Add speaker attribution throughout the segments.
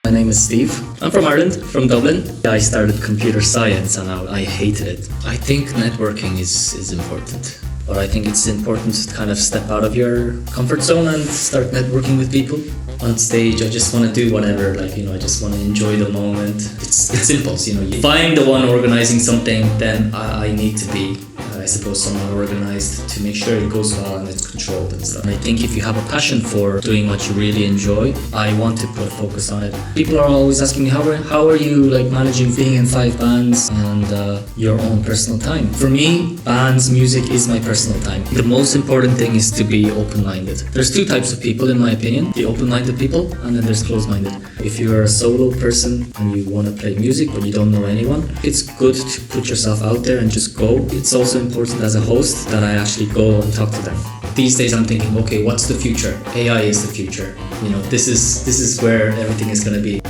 Speaker 1: My name is Steve. I'm from Ireland, from Dublin. I started computer science and I hated it. I think networking is important, but I think it's important to kind of step out of your comfort zone and start networking with people. On stage, I just want to do whatever, I just want to enjoy the moment. It's impulse, If I'm the one organizing something, then I need to be, I suppose, somewhat organized to make sure it goes well and it's controlled and stuff. And I think if you have a passion for doing what you really enjoy, I want to put focus on it. People are always asking me, how are you managing being in 5 bands and your own personal time? For me, bands, music is my personal time. The most important thing is to be open-minded. There's 2 types of people, in my opinion. The open-minded people, and then there's closed-minded. If you're a solo person and you want to play music but you don't know anyone, it's good to put yourself out there and just go. It's also important as a host that I actually go and talk to them. These days I'm thinking, okay, what's the future? AI is the future. This is where everything is going to be.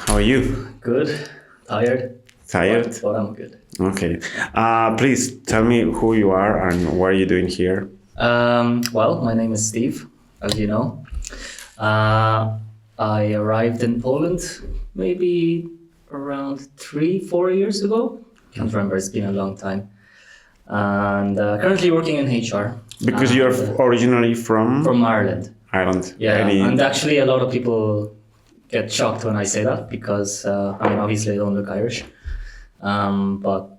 Speaker 2: How are you?
Speaker 1: Good. Tired? But I'm good.
Speaker 2: Okay. Please tell me who you are and what are you doing here?
Speaker 1: Well, my name is Steve, as you know. I arrived in Poland maybe around 3-4 years ago. Can't remember, it's been a long time. And currently working in HR.
Speaker 2: Because you're originally from?
Speaker 1: From Ireland.
Speaker 2: Ireland.
Speaker 1: Yeah, and actually a lot of people get shocked when I say that because, obviously I don't look Irish. But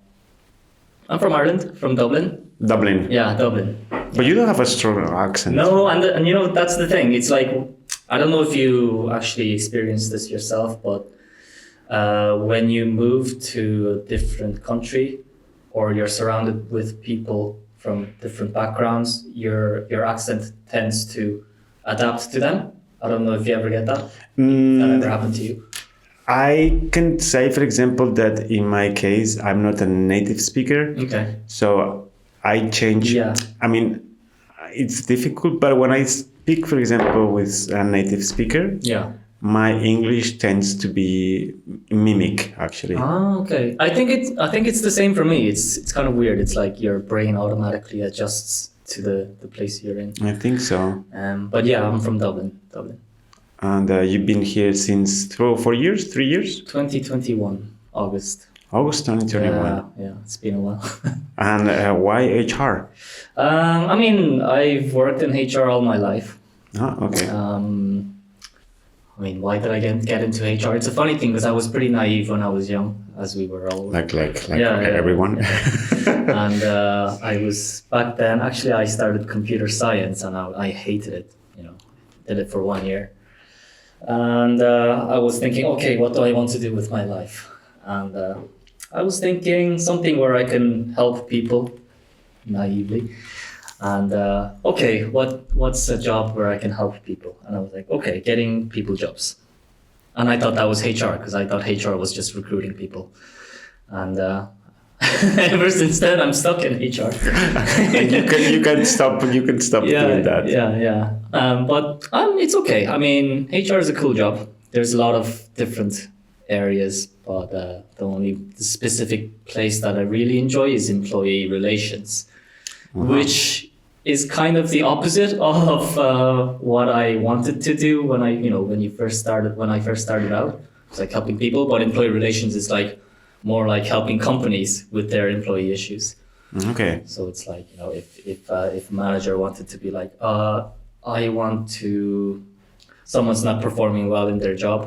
Speaker 1: I'm from Ireland, from Dublin.
Speaker 2: Dublin?
Speaker 1: Yeah, Dublin.
Speaker 2: But you don't have a strong accent.
Speaker 1: No, and that's the thing. It's I don't know if you actually experienced this yourself, but when you move to a different country or you're surrounded with people from different backgrounds, your accent tends to adapt to them. I don't know if you ever get that. That ever happened to you?
Speaker 2: I can say, for example, that in my case, I'm not a native speaker.
Speaker 1: Okay.
Speaker 2: So I change.
Speaker 1: Yeah.
Speaker 2: It's difficult, but when I speak, for example, with a native speaker,
Speaker 1: yeah,
Speaker 2: my English tends to be mimic, actually.
Speaker 1: Ah, okay. I think it's the same for me. It's kind of weird. It's like your brain automatically adjusts to the place you're in.
Speaker 2: I think so.
Speaker 1: But yeah, I'm from Dublin.
Speaker 2: And you've been here since 4 years, 3 years?
Speaker 1: 2021, August.
Speaker 2: August 2021.
Speaker 1: Yeah, it's been a while.
Speaker 2: And why HR?
Speaker 1: I've worked in HR all my life.
Speaker 2: Okay.
Speaker 1: Why did I get into HR? It's a funny thing because I was pretty naive when I was young, as we were all.
Speaker 2: Like everyone.
Speaker 1: Yeah. And I was back then. Actually, I started computer science, and I hated it. Did it for 1 year, and I was thinking, okay, what do I want to do with my life? And I was thinking something where I can help people, naively. And okay, what's a job where I can help people? And I was like, okay, getting people jobs. And I thought that was HR because I thought HR was just recruiting people. And ever since then, I'm stuck in HR.
Speaker 2: you can stop doing that.
Speaker 1: Yeah. But it's okay. HR is a cool job. There's a lot of different areas, but the specific place that I really enjoy is employee relations, which is kind of the opposite of what I wanted to do when I first started out. It's like helping people, but employee relations is more like helping companies with their employee issues.
Speaker 2: Okay.
Speaker 1: So it's like, if a manager wanted to be like, someone's not performing well in their job,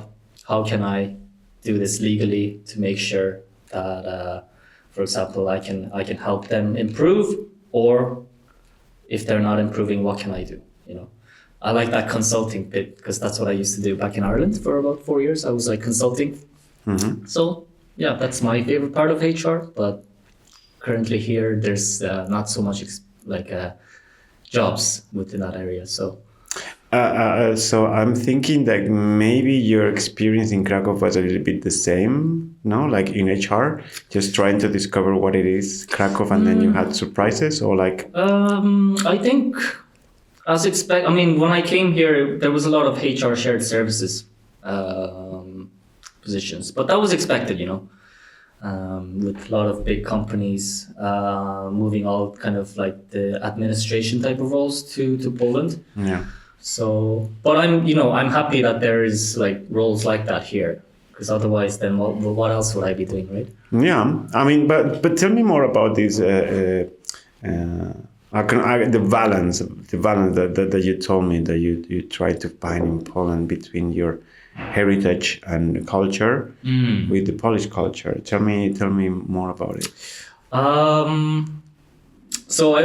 Speaker 1: how can I do this legally to make sure that, for example, I can help them improve, or if they're not improving, what can I do? I like that consulting bit because that's what I used to do back in Ireland for about 4 years. I was consulting. Mm-hmm. So yeah, that's my favorite part of HR. But currently here, there's not so much jobs within that area. So.
Speaker 2: So I'm thinking that maybe your experience in Kraków was a little bit the same, no? Like in HR, just trying to discover what it is, Kraków, and then you had surprises, or
Speaker 1: I think, as expected. When I came here, there was a lot of HR shared services positions, but that was expected, with a lot of big companies moving all kind of like the administration type of roles to Poland.
Speaker 2: Yeah.
Speaker 1: So, but I'm happy that there is like roles like that here, because otherwise, then what else would I be doing, right?
Speaker 2: Yeah, I mean, but tell me more about this. The balance that you told me that you try to find in Poland between your heritage and culture with the Polish culture. Tell me more about it.
Speaker 1: So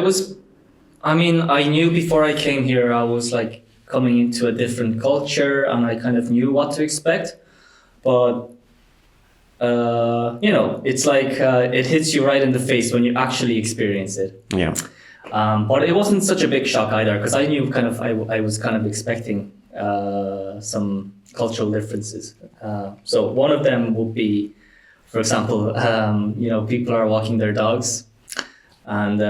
Speaker 1: I knew before I came here, I was like coming into a different culture, and I kind of knew what to expect. But it's like it hits you right in the face when you actually experience it.
Speaker 2: Yeah.
Speaker 1: But it wasn't such a big shock either, because I knew I was kind of expecting some cultural differences. So one of them would be, for example, people are walking their dogs, and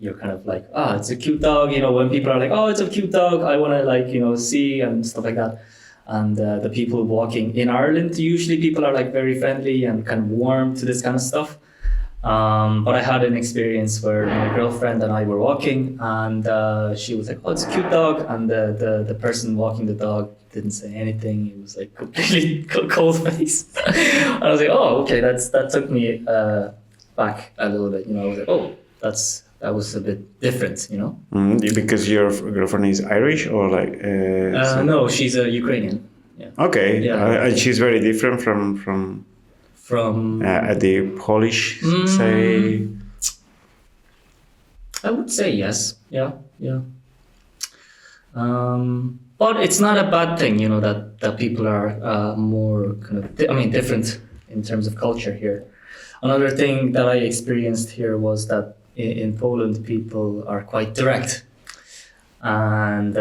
Speaker 1: you're kind of like, it's a cute dog. When people are like, oh, it's a cute dog, I want to see and stuff like that. And the people walking in Ireland, usually people are like very friendly and kind of warm to this kind of stuff. But I had an experience where my girlfriend and I were walking, and she was like, oh, it's a cute dog. And the person walking the dog didn't say anything. He was like completely cold face. And I was like, oh, okay, that took me back a little bit. I was like, oh, that was a bit different,
Speaker 2: Because your girlfriend is Irish or like?
Speaker 1: No, she's a Ukrainian. Yeah.
Speaker 2: Okay.
Speaker 1: Yeah.
Speaker 2: And she's very different from the Polish, say.
Speaker 1: I would say yes. Yeah. But it's not a bad thing, that people are more kind of, different in terms of culture here. Another thing that I experienced here was that in Poland, people are quite direct, and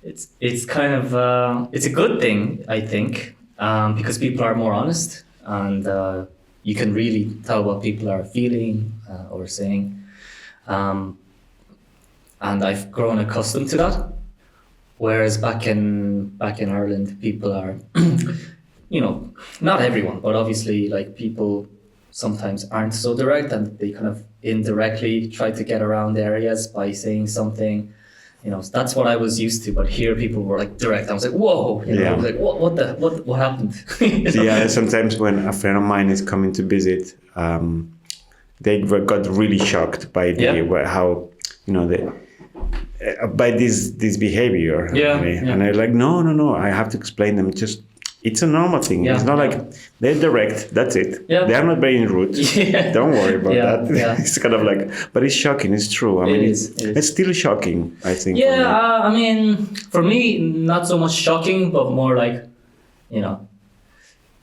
Speaker 1: it's kind of it's a good thing, I think, because people are more honest, and you can really tell what people are feeling or saying, and I've grown accustomed to that. Whereas back in Ireland, people are, not everyone, but obviously, like, people sometimes aren't so direct, and they kind of indirectly try to get around areas by saying something. That's what I was used to. But here, people were like direct. I was like, whoa, I was like, what happened?
Speaker 2: Yeah, sometimes when a friend of mine is coming to visit, they got really shocked by how by this behavior. And I'm like, no, I have to explain them. It's a normal thing. It's not like they're direct. That's it. Yeah. They are not very rude. Don't worry about that. Yeah. It's kind of like, but it's shocking. It's true. I mean, it's still shocking, I think.
Speaker 1: Yeah, for me, not so much shocking, but more like,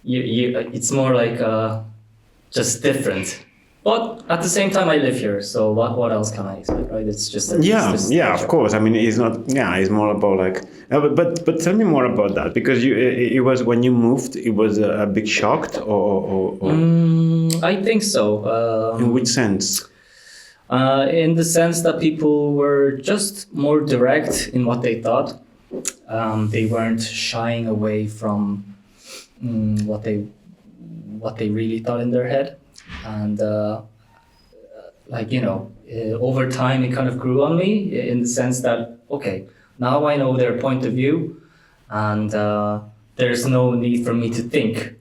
Speaker 1: it's more like just different. But at the same time, I live here, so what else can I expect, right? It's just
Speaker 2: of course. I mean, it's not. Yeah, it's more about like. But tell me more about that, because it was when you moved, it was a big shock, or.
Speaker 1: I think so.
Speaker 2: In which sense?
Speaker 1: In the sense that people were just more direct in what they thought. They weren't shying away from what they really thought in their head. And over time, it kind of grew on me in the sense that, okay, now I know their point of view, and there's no need for me to think,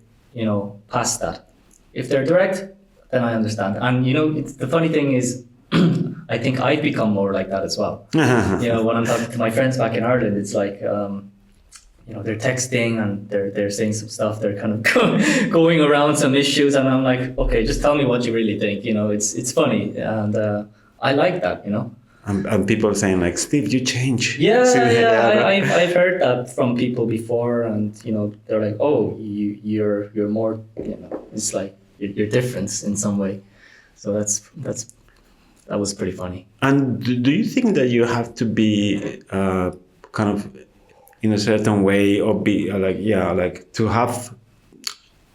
Speaker 1: past that. If they're direct, then I understand. And the funny thing is, I think I've become more like that as well. When I'm talking to my friends back in Ireland, it's like, they're texting and they're saying some stuff. They're kind of going around some issues, and I'm like, okay, just tell me what you really think. It's funny, and I like that.
Speaker 2: And people saying like, Steve, you change.
Speaker 1: I've heard that from people before, and they're like, oh, you're more, it's like you're different in some way. So that was pretty funny.
Speaker 2: And do you think that you have to be kind of in a certain way, or be to have,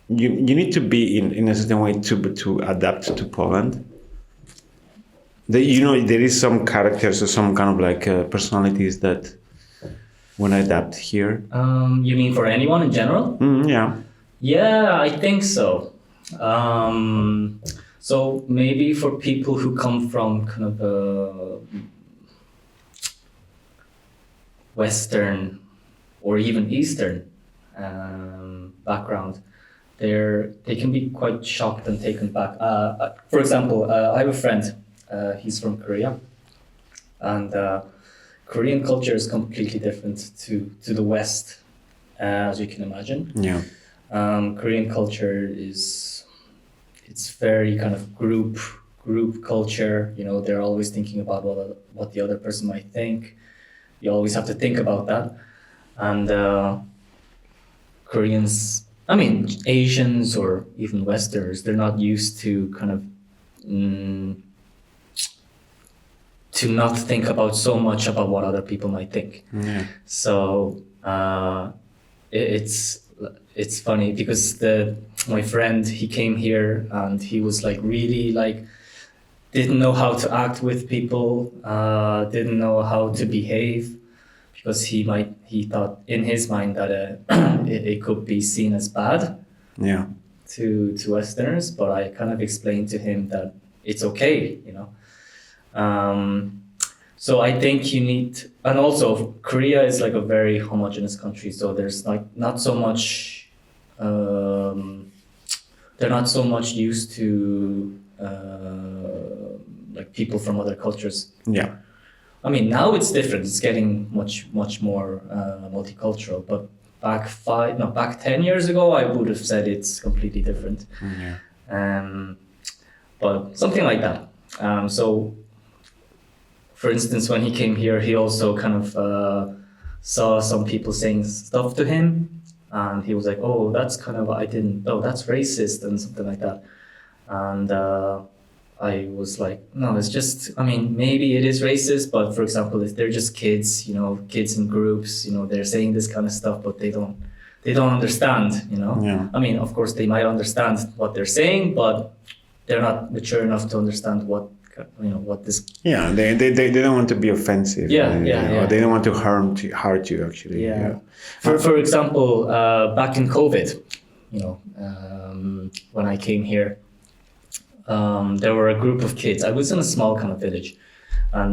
Speaker 2: you need to be in a certain way to adapt to Poland? There is some characters or some kind of like personalities that want to adapt here.
Speaker 1: You mean for anyone in general?
Speaker 2: Yeah.
Speaker 1: Yeah, I think so. So maybe for people who come from kind of a Western or even Eastern background, they can be quite shocked and taken back. For example, I have a friend. He's from Korea, and Korean culture is completely different to the West, as you can imagine.
Speaker 2: Yeah.
Speaker 1: Korean culture it's very kind of group culture. You know, they're always thinking about what the other person might think. You always have to think about that, and Koreans. I mean, Asians or even Westerners, they're not used to kind of to not think about so much about what other people might think.
Speaker 2: Yeah.
Speaker 1: So it's funny because my friend, he came here and he was like really like didn't know how to act with people, didn't know how to behave, because he thought in his mind that it could be seen as bad
Speaker 2: Yeah.
Speaker 1: to Westerners, but I kind of explained to him that it's okay, you know. So I think you need, and also Korea is like a very homogeneous country, so there's like not so much, they're not so much used to like people from other cultures.
Speaker 2: Yeah.
Speaker 1: I mean, now it's different. It's getting much more multicultural. But back 10 years ago, I would have said it's completely different.
Speaker 2: Yeah.
Speaker 1: But something like that. So, for instance, when he came here, he also kind of saw some people saying stuff to him, and he was like, "Oh, that's kind of that's racist," and something like that. And I was like, no, it's just, I mean, maybe it is racist, but for example, if they're just kids, you know, kids in groups, you know, they're saying this kind of stuff, but they don't understand, you know.
Speaker 2: Yeah.
Speaker 1: I mean, of course, they might understand what they're saying, but they're not mature enough to understand what this.
Speaker 2: Yeah, they don't want to be offensive.
Speaker 1: Yeah.
Speaker 2: Or they don't want to hurt you actually.
Speaker 1: Yeah. For example, back in COVID, you know, when I came here, there were a group of kids. I was in a small kind of village, and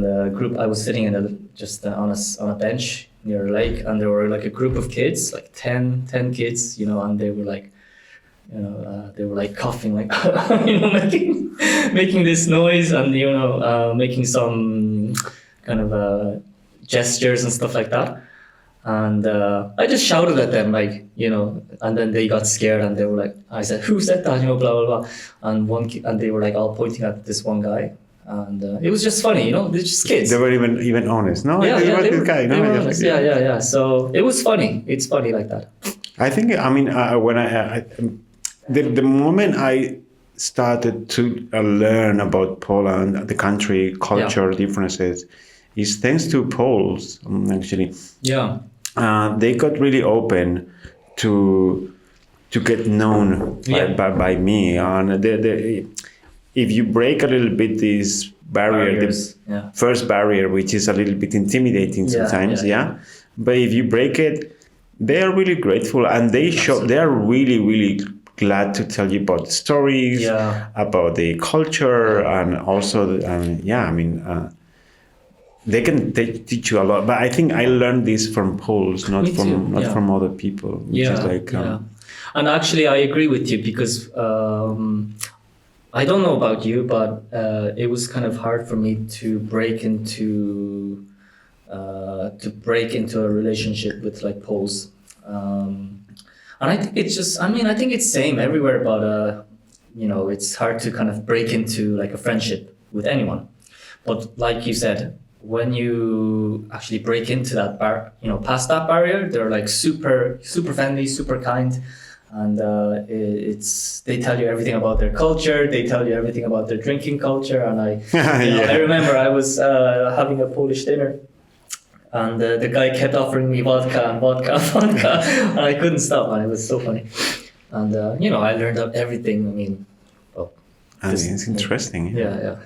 Speaker 1: I was sitting in on a bench near a lake, and there were like a group of kids, like 10 kids, you know, and they were like, you know, they were like coughing, like, you know, making this noise, and you know, making some kind of gestures and stuff like that. And I just shouted at them, like, you know, and then they got scared, and they were like, I said, "Who said that?" You know, blah blah blah. And they were like all pointing at this one guy, and it was just funny, you know, they're just kids.
Speaker 2: They were even honest. No,
Speaker 1: yeah,
Speaker 2: they were this guy.
Speaker 1: They
Speaker 2: No,
Speaker 1: were honest. Yeah. So it was funny. It's funny like that.
Speaker 2: I think. I mean, when the moment I started to learn about Poland, the country, culture differences, is thanks to Poles actually.
Speaker 1: Yeah.
Speaker 2: They got really open to get known by me, and if you break a little bit this barrier, first barrier, which is a little bit intimidating sometimes, but if you break it, they are really grateful, and they are really glad to tell you about stories, about the culture, and also they can teach you a lot, but I think I learned this from Poles, not from other people. Which is like,
Speaker 1: and actually, I agree with you, because I don't know about you, but it was kind of hard for me to break into a relationship with like Poles, and I think it's just, I mean, I think it's same everywhere, but you know, it's hard to kind of break into like a friendship with anyone. But like you said, when you actually break into that past that barrier, they're like super friendly, super kind, and they tell you everything about their culture. They tell you everything about their drinking culture. And I remember I was having a Polish dinner, and the guy kept offering me vodka, and I couldn't stop, and it was so funny. And I learned everything. I mean,
Speaker 2: it's interesting.
Speaker 1: Yeah.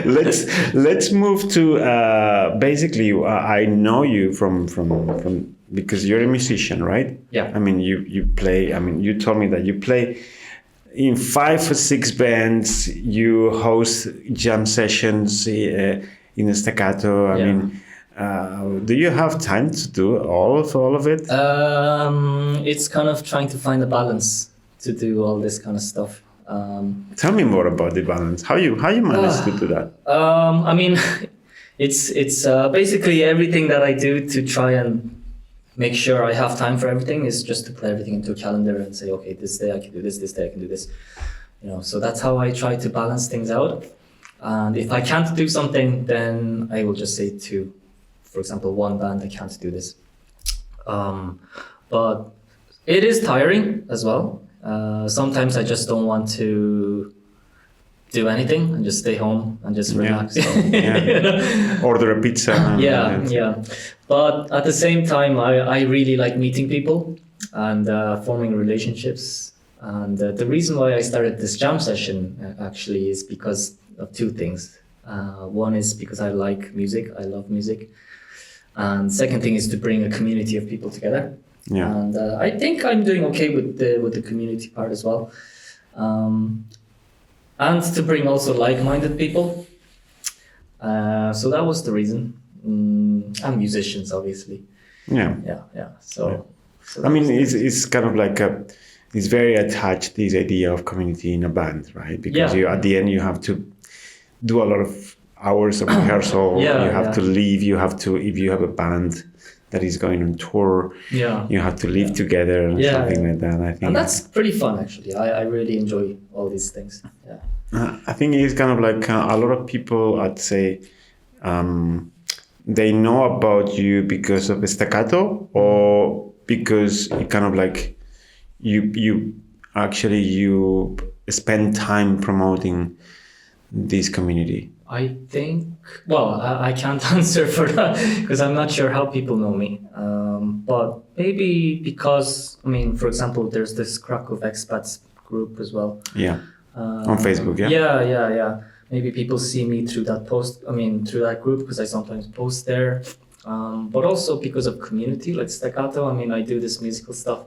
Speaker 2: Let's move to basically. I know you from because you're a musician, right?
Speaker 1: Yeah.
Speaker 2: I mean, you play. I mean, you told me that you play in 5 or 6 bands. You host jam sessions in Staccato. I
Speaker 1: Yeah.
Speaker 2: mean, do you have time to do all of it?
Speaker 1: It's kind of trying to find a balance to do all this kind of stuff.
Speaker 2: Tell me more about the balance. How you manage to do that?
Speaker 1: I mean, it's basically everything that I do to try and make sure I have time for everything is just to put everything into a calendar and say, okay, this day I can do this day I can do this. So that's how I try to balance things out. And if I can't do something, then I will just say to, for example, one band, I can't do this. But it is tiring as well. Sometimes I just don't want to do anything and just stay home and just relax.
Speaker 2: Yeah. Order a pizza.
Speaker 1: Yeah. But at the same time, I really like meeting people and forming relationships. And the reason why I started this jam session actually is because of 2 things. One is because I like music. I love music. And second thing is to bring a community of people together.
Speaker 2: Yeah.
Speaker 1: And I think I'm doing okay with the community part as well. And to bring also like-minded people. So that was the reason. And musicians, obviously.
Speaker 2: Yeah.
Speaker 1: So
Speaker 2: I mean, it's kind of like it's very attached, this idea of community in a band, right? Because you at the end you have to do a lot of hours of rehearsal. You have to leave. You have to, if you have a band that is going on tour, you have to live together and something like that. I think,
Speaker 1: and that's pretty fun actually. I really enjoy all these things.
Speaker 2: I think it's kind of like a lot of people, I'd say, they know about you because of Staccato, or because it kind of like you spend time promoting this community.
Speaker 1: I think, well, I can't answer for that because I'm not sure how people know me. But maybe because, I mean, for example, there's this Kraków expats group as well.
Speaker 2: Yeah. On Facebook, yeah?
Speaker 1: Yeah. Maybe people see me through that through that group because I sometimes post there. But also because of community, like Staccato. I mean, I do this musical stuff.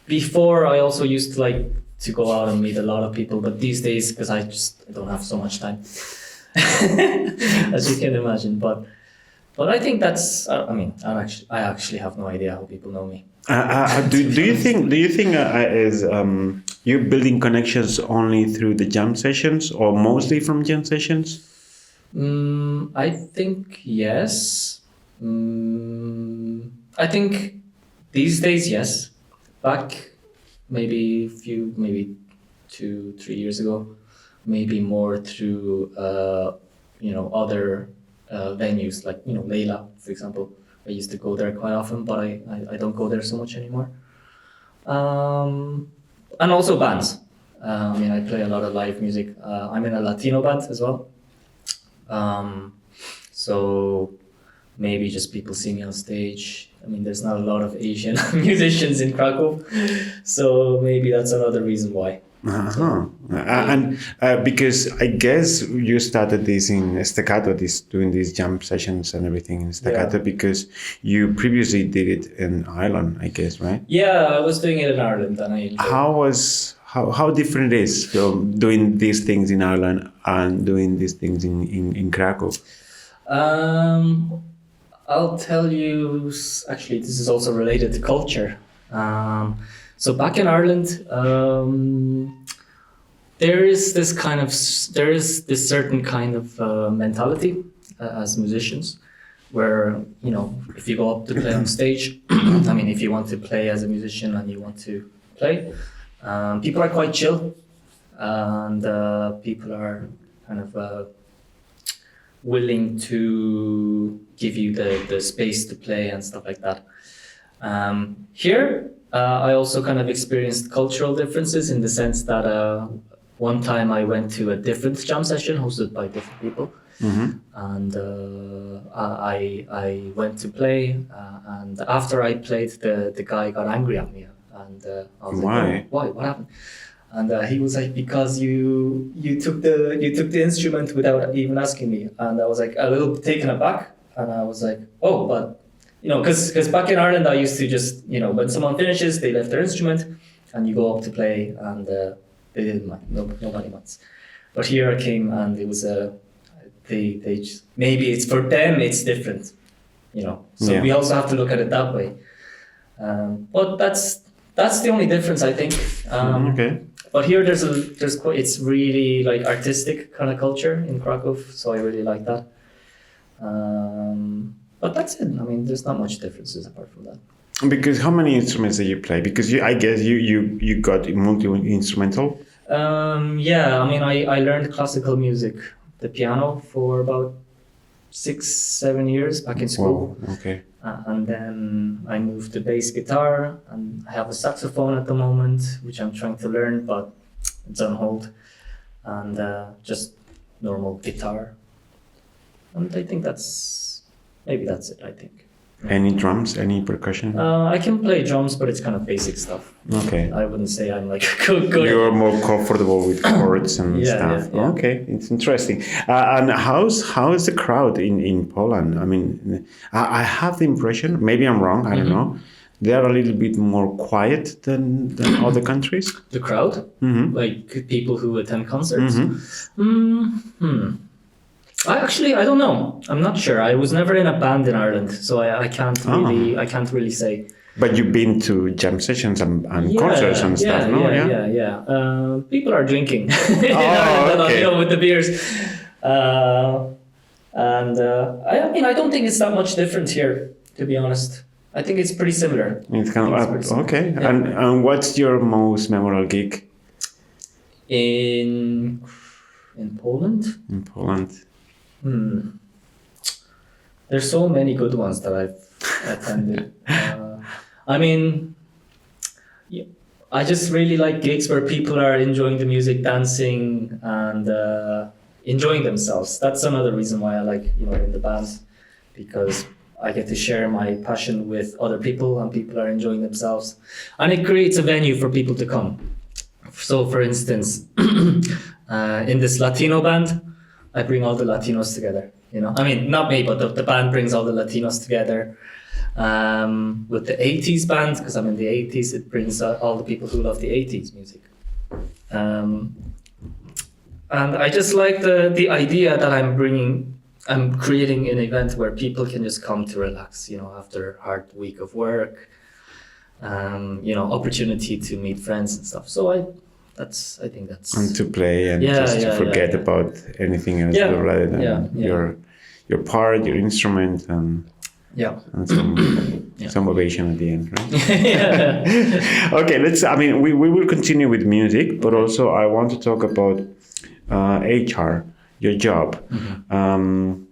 Speaker 1: Before, I also used to go out and meet a lot of people, but these days, because I don't have so much time, as you can imagine. But I think that's. I actually have no idea how people know me.
Speaker 2: Do you think is you building connections only through the jam sessions or mostly from jam sessions?
Speaker 1: I think yes. I think these days yes. Back maybe 2-3 years ago, maybe more through other venues like Leila, for example. I used to go there quite often, but I don't go there so much anymore. And also bands. I play a lot of live music. I'm in a Latino band as well. So maybe just people see me on stage. There's not a lot of Asian musicians in Kraków, so maybe that's another reason why.
Speaker 2: And because I guess you started this in Staccato, doing these jam sessions and everything in Staccato, because you previously did it in Ireland, I guess, right?
Speaker 1: Yeah, I was doing it in Ireland, and
Speaker 2: how different it is from doing these things in Ireland and doing these things in Kraków?
Speaker 1: I'll tell you, actually, this is also related to culture. So back in Ireland, there is this certain kind of mentality as musicians, where if you go up to play on stage, if you want to play as a musician and you want to play, people are quite chill, and people are kind of willing to give you the space to play and stuff like that. Here, I also kind of experienced cultural differences in the sense that one time I went to a different jam session hosted by different people, and I went to play, and after I played, the guy got angry at me, and I was like, why? What happened? And he was like, because you took the instrument without even asking me, and I was like a little taken aback. and I was like, oh, but because back in Ireland, I used to just when someone finishes, they left their instrument, and you go up to play, and they didn't mind, nobody minds. But here I came, and it was they just, maybe it's for them, it's different, So we also have to look at it that way. But that's the only difference, I think.
Speaker 2: Okay.
Speaker 1: But here it's really like artistic kind of culture in Kraków, so I really like that. But that's it. I mean, there's not much differences apart from that.
Speaker 2: Because how many instruments do you play? Because I guess you got multi-instrumental.
Speaker 1: Yeah, I mean, I learned classical music, the piano, for about 6-7 years back in school.
Speaker 2: Wow, okay.
Speaker 1: And then I moved to bass guitar, and I have a saxophone at the moment, which I'm trying to learn, but it's on hold. And just normal guitar. And I think maybe that's it, I think.
Speaker 2: Any drums, any percussion?
Speaker 1: I can play drums, but it's kind of basic stuff.
Speaker 2: Okay.
Speaker 1: I wouldn't say I'm like good.
Speaker 2: You're more comfortable with chords and stuff.
Speaker 1: Yeah.
Speaker 2: Okay, it's interesting. And how's the crowd in Poland? I mean, I have the impression, maybe I'm wrong, I don't know, they are a little bit more quiet than other countries.
Speaker 1: The crowd? Like people who attend concerts? I don't know. I'm not sure. I was never in a band in Ireland, so I can't really say.
Speaker 2: But you've been to jam sessions and concerts and stuff, no?
Speaker 1: Yeah. People are drinking in
Speaker 2: Ireland, okay.
Speaker 1: With the beers. I mean, I don't think it's that much different here, to be honest. I think it's pretty similar.
Speaker 2: It's kind of okay. Yeah. And what's your most memorable gig?
Speaker 1: In Poland?
Speaker 2: In Poland.
Speaker 1: There's so many good ones that I've attended. I mean, I just really like gigs where people are enjoying the music, dancing, and enjoying themselves. That's another reason why I like, in the band, because I get to share my passion with other people, and people are enjoying themselves, and it creates a venue for people to come. So, for instance, in this Latino band, I bring all the Latinos together, I mean, not me, but the band brings all the Latinos together. With the 80s band, because I'm in the 80s, it brings all the people who love the 80s music. And I just like the idea that I'm creating an event where people can just come to relax, after a hard week of work, opportunity to meet friends and stuff. So I think that's...
Speaker 2: And to play and to forget about anything else rather than your part, your instrument, and some ovation at the end, right? Okay, we will continue with music, but also I want to talk about HR, your job, and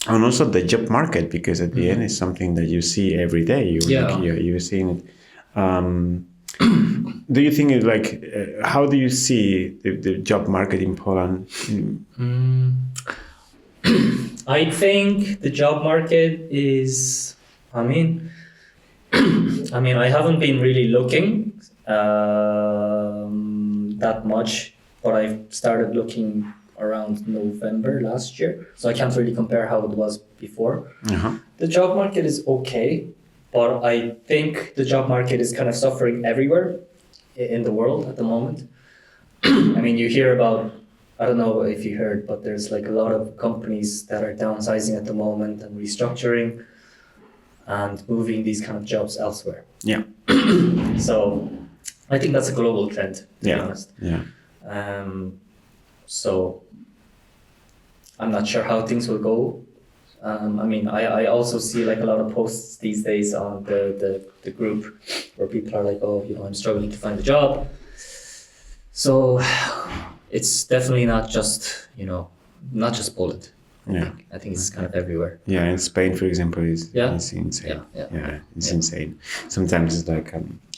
Speaker 2: also the job market, because at the end it's something that you see every day. You're seeing it. Do you think how do you see the job market in Poland?
Speaker 1: I think the job market is, I haven't been really looking that much, but I started looking around November last year, so I can't really compare how it was before. The job market is okay, but I think the job market is kind of suffering everywhere in the world at the moment. I mean, you hear about, I don't know if you heard, but there's like a lot of companies that are downsizing at the moment and restructuring and moving these kind of jobs elsewhere.
Speaker 2: Yeah.
Speaker 1: So I think that's a global trend, to be honest.
Speaker 2: Yeah.
Speaker 1: So I'm not sure how things will go. I also see like a lot of posts these days on the group where people are like, I'm struggling to find a job. So it's definitely not just Poland. I think it's kind of everywhere.
Speaker 2: Yeah, in Spain, for example, it's insane. It's insane. Sometimes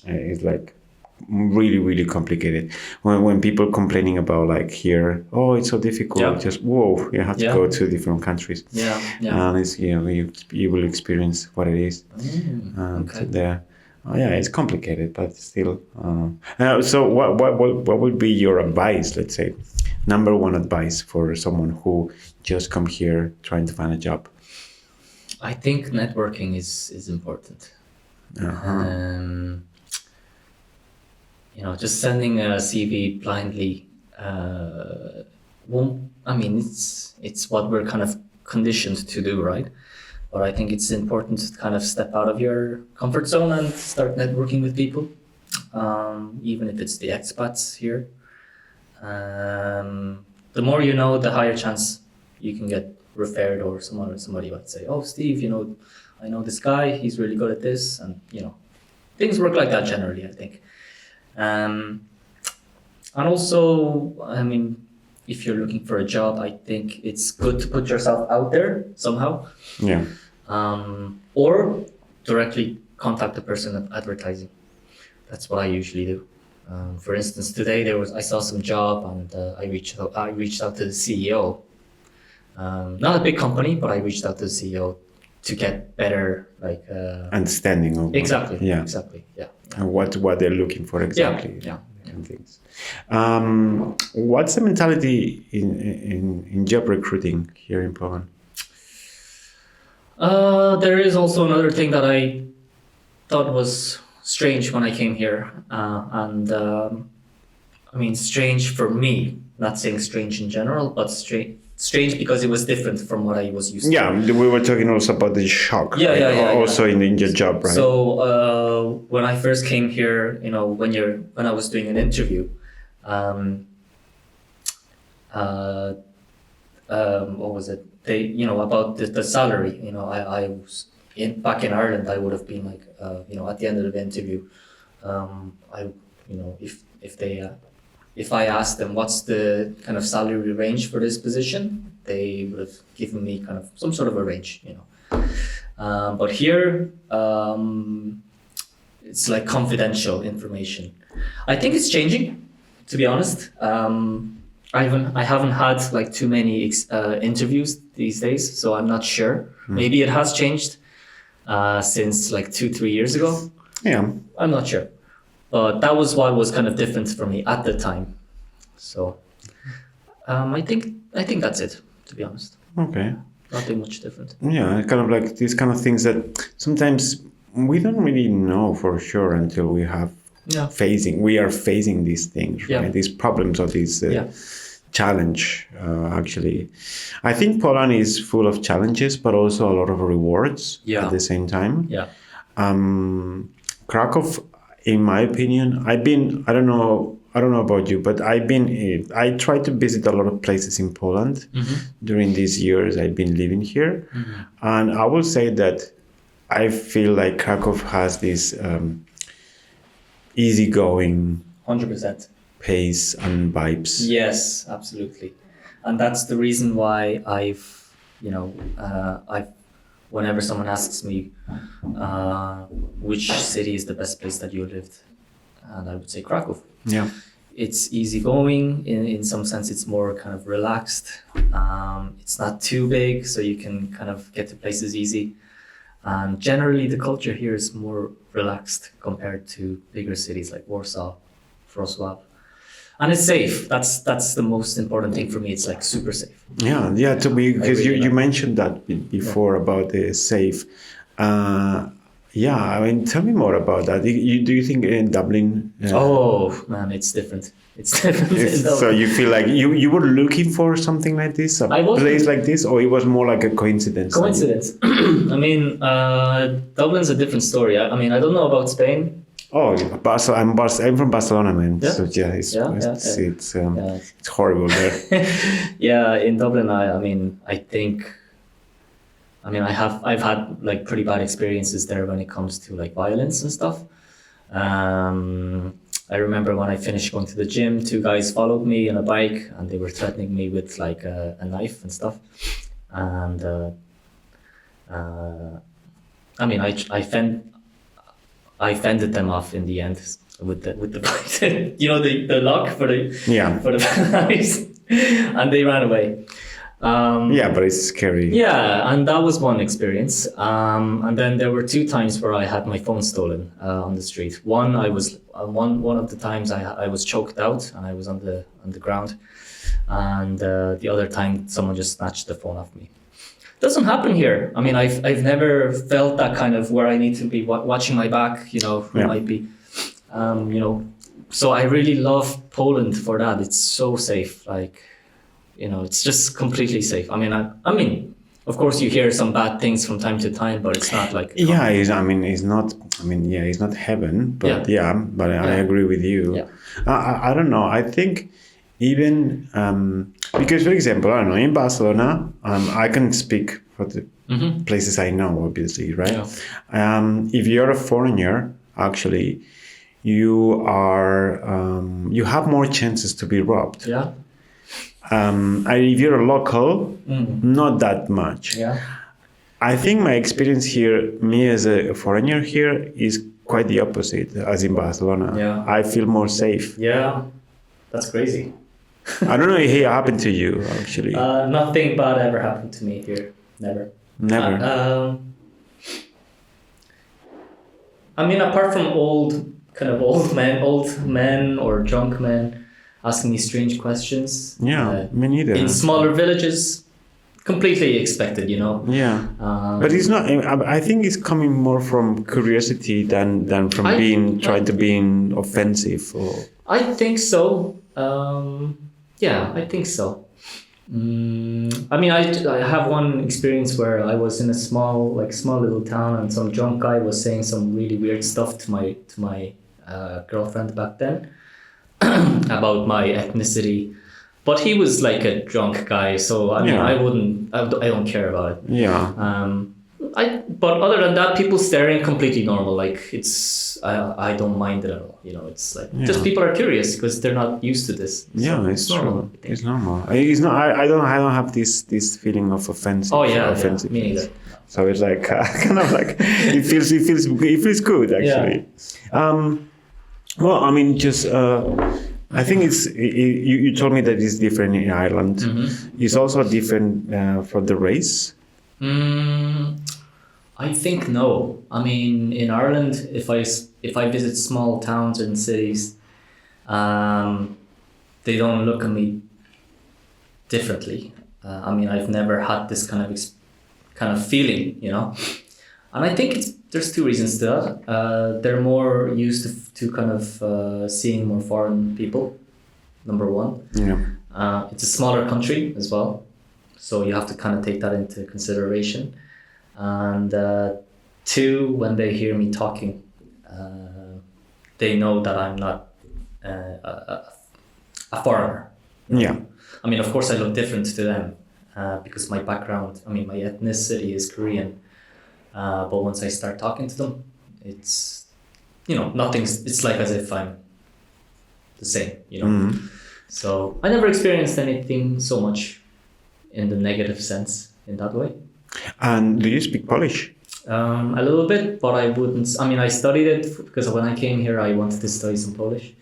Speaker 2: it's like really, really complicated. When people complaining about like here, it's so difficult. Just you have to go to different countries. And it's you will experience what it is. There. It's complicated, but still. So what would be your advice? Let's say, number one advice for someone who just come here trying to find a job.
Speaker 1: I think networking is important. Just sending a CV blindly won't. I mean, it's what we're kind of conditioned to do, right? But I think it's important to kind of step out of your comfort zone and start networking with people, even if it's the expats here. The more you know, the higher chance you can get referred, or somebody might say, "Oh, Steve, I know this guy. He's really good at this," and things work like that generally, I think. And also, I mean, if you're looking for a job, I think it's good to put yourself out there somehow.
Speaker 2: Yeah.
Speaker 1: Or directly contact the person advertising. That's what I usually do. For instance, today I saw some job, and I reached out to the CEO. Not a big company, but I reached out to the CEO to get better
Speaker 2: understanding of
Speaker 1: exactly.
Speaker 2: Yeah.
Speaker 1: Exactly. Yeah.
Speaker 2: And what they're looking for exactly.
Speaker 1: Yeah.
Speaker 2: And things. What's the mentality in job recruiting here in Poland?
Speaker 1: There is also another thing that I thought was strange when I came here, and I mean strange for me. Not saying strange in general, but strange because it was different from what I was used to.
Speaker 2: Yeah, we were talking also about the shock.
Speaker 1: Yeah,
Speaker 2: right?
Speaker 1: yeah.
Speaker 2: Also in your job, right?
Speaker 1: So when I first came here, when I was doing an interview, what was it? They, about the salary. I was back in Ireland. I would have been like, at the end of the interview, if I asked them what's the kind of salary range for this position, they would have given me kind of some sort of a range, But here, it's like confidential information. I think it's changing, to be honest. I haven't had like too many interviews these days, so I'm not sure. Maybe it has changed since like 2-3 years ago.
Speaker 2: Yeah,
Speaker 1: I'm not sure. But that was what was kind of different for me at the time. So I think that's it, to be honest.
Speaker 2: Okay.
Speaker 1: Nothing much different.
Speaker 2: Yeah, kind of like these kind of things that sometimes we don't really know for sure until we are facing these things, right?
Speaker 1: Yeah.
Speaker 2: These problems or these challenge, actually. I think Poland is full of challenges, but also a lot of rewards at the same time.
Speaker 1: Yeah.
Speaker 2: Kraków, in my opinion, I don't know about you, but I tried to visit a lot of places in Poland during these years I've been living here. And I will say that I feel like Kraków has this easygoing
Speaker 1: 100%.
Speaker 2: pace and vibes.
Speaker 1: Yes, absolutely. And that's the reason why whenever someone asks me which city is the best place that you lived, and I would say Kraków.
Speaker 2: Yeah.
Speaker 1: It's easygoing. In some sense, it's more kind of relaxed. It's not too big, so you can kind of get to places easy. And generally, the culture here is more relaxed compared to bigger cities like Warsaw, Wrocław. And it's safe. That's the most important thing for me. It's like super safe.
Speaker 2: Yeah. To be, because you mentioned that before about the safe. I mean, tell me more about that. Do you think in Dublin?
Speaker 1: Oh man, it's different. It's different.
Speaker 2: So you feel like you were looking for something like this, a place like this, or it was more like a coincidence?
Speaker 1: Coincidence. I mean, Dublin's a different story. I mean, I don't know about Spain.
Speaker 2: Oh, I'm from Barcelona, man.
Speaker 1: Yeah.
Speaker 2: So it's horrible there.
Speaker 1: Yeah, in Dublin, I've had like pretty bad experiences there when it comes to like violence and stuff. I remember when I finished going to the gym, 2 guys followed me on a bike and they were threatening me with like a knife and stuff. And I fended them off in the end with the bike. The lock for the knives, and they ran away.
Speaker 2: But it's scary.
Speaker 1: Yeah, and that was one experience. And then there were 2 times where I had my phone stolen on the street. One of the times I was choked out and I was on the ground, and the other time someone just snatched the phone off me. Doesn't happen here. I mean, I've never felt that kind of where I need to be watching my back. You know, who
Speaker 2: Yeah.
Speaker 1: might be, you know. So I really love Poland for that. It's so safe. Like, you know, it's just completely safe. I mean, of course you hear some bad things from time to time, but it's not like
Speaker 2: Yeah, it's not. It's not heaven, but but I agree with you.
Speaker 1: Yeah.
Speaker 2: I don't know. I think even because, for example, I don't know, in Barcelona, I can speak for the places I know, obviously, right?
Speaker 1: Yeah.
Speaker 2: If you're a foreigner, actually, you are you have more chances to be robbed.
Speaker 1: Yeah.
Speaker 2: And if you're a local, not that much.
Speaker 1: Yeah.
Speaker 2: I think my experience here, me as a foreigner here, is quite the opposite as in Barcelona.
Speaker 1: Yeah.
Speaker 2: I feel more safe.
Speaker 1: Yeah. That's crazy.
Speaker 2: I don't know if it happened to you, actually.
Speaker 1: Nothing bad ever happened to me here. Never.
Speaker 2: Never.
Speaker 1: I mean, apart from old men or drunk men asking me strange questions.
Speaker 2: Yeah, me neither.
Speaker 1: In smaller villages, completely expected, you know.
Speaker 2: Yeah, but it's not. I think it's coming more from curiosity than from trying to be offensive or.
Speaker 1: I think so. Yeah, I think so. I mean, I have one experience where I was in a small little town, and some drunk guy was saying some really weird stuff to my girlfriend back then about my ethnicity, but he was like a drunk guy, so I mean, I don't care about it.
Speaker 2: Yeah.
Speaker 1: But other than that, people staring, completely normal. Like I don't mind it at all. You know, it's like just people are curious because they're not used to this.
Speaker 2: Yeah, it's normal. It's normal. It's not. I don't have this feeling of offensive.
Speaker 1: Oh yeah,
Speaker 2: offensive.
Speaker 1: Me neither.
Speaker 2: So it's like kind of like it feels good actually.
Speaker 1: Yeah.
Speaker 2: Well, I mean, just I think you told me that it's different in Ireland.
Speaker 1: Mm-hmm.
Speaker 2: It's also different for the race.
Speaker 1: I think no. I mean, in Ireland, if I visit small towns and cities, they don't look at me differently. I mean, I've never had this kind of feeling, you know. And I think there's two reasons to that. They're more used to kind of seeing more foreign people. Number one.
Speaker 2: Yeah.
Speaker 1: It's a smaller country as well, so you have to kind of take that into consideration. And two, when they hear me talking, they know that I'm not a foreigner.
Speaker 2: Yeah.
Speaker 1: I mean, of course, I look different to them because my background, I mean, my ethnicity is Korean. But once I start talking to them, it's, you know, it's like as if I'm the same, you know.
Speaker 2: Mm-hmm.
Speaker 1: So I never experienced anything so much in the negative sense in that way.
Speaker 2: And do you speak Polish?
Speaker 1: A little bit, but I wouldn't. I mean, I studied it because when I came here, I wanted to study some Polish,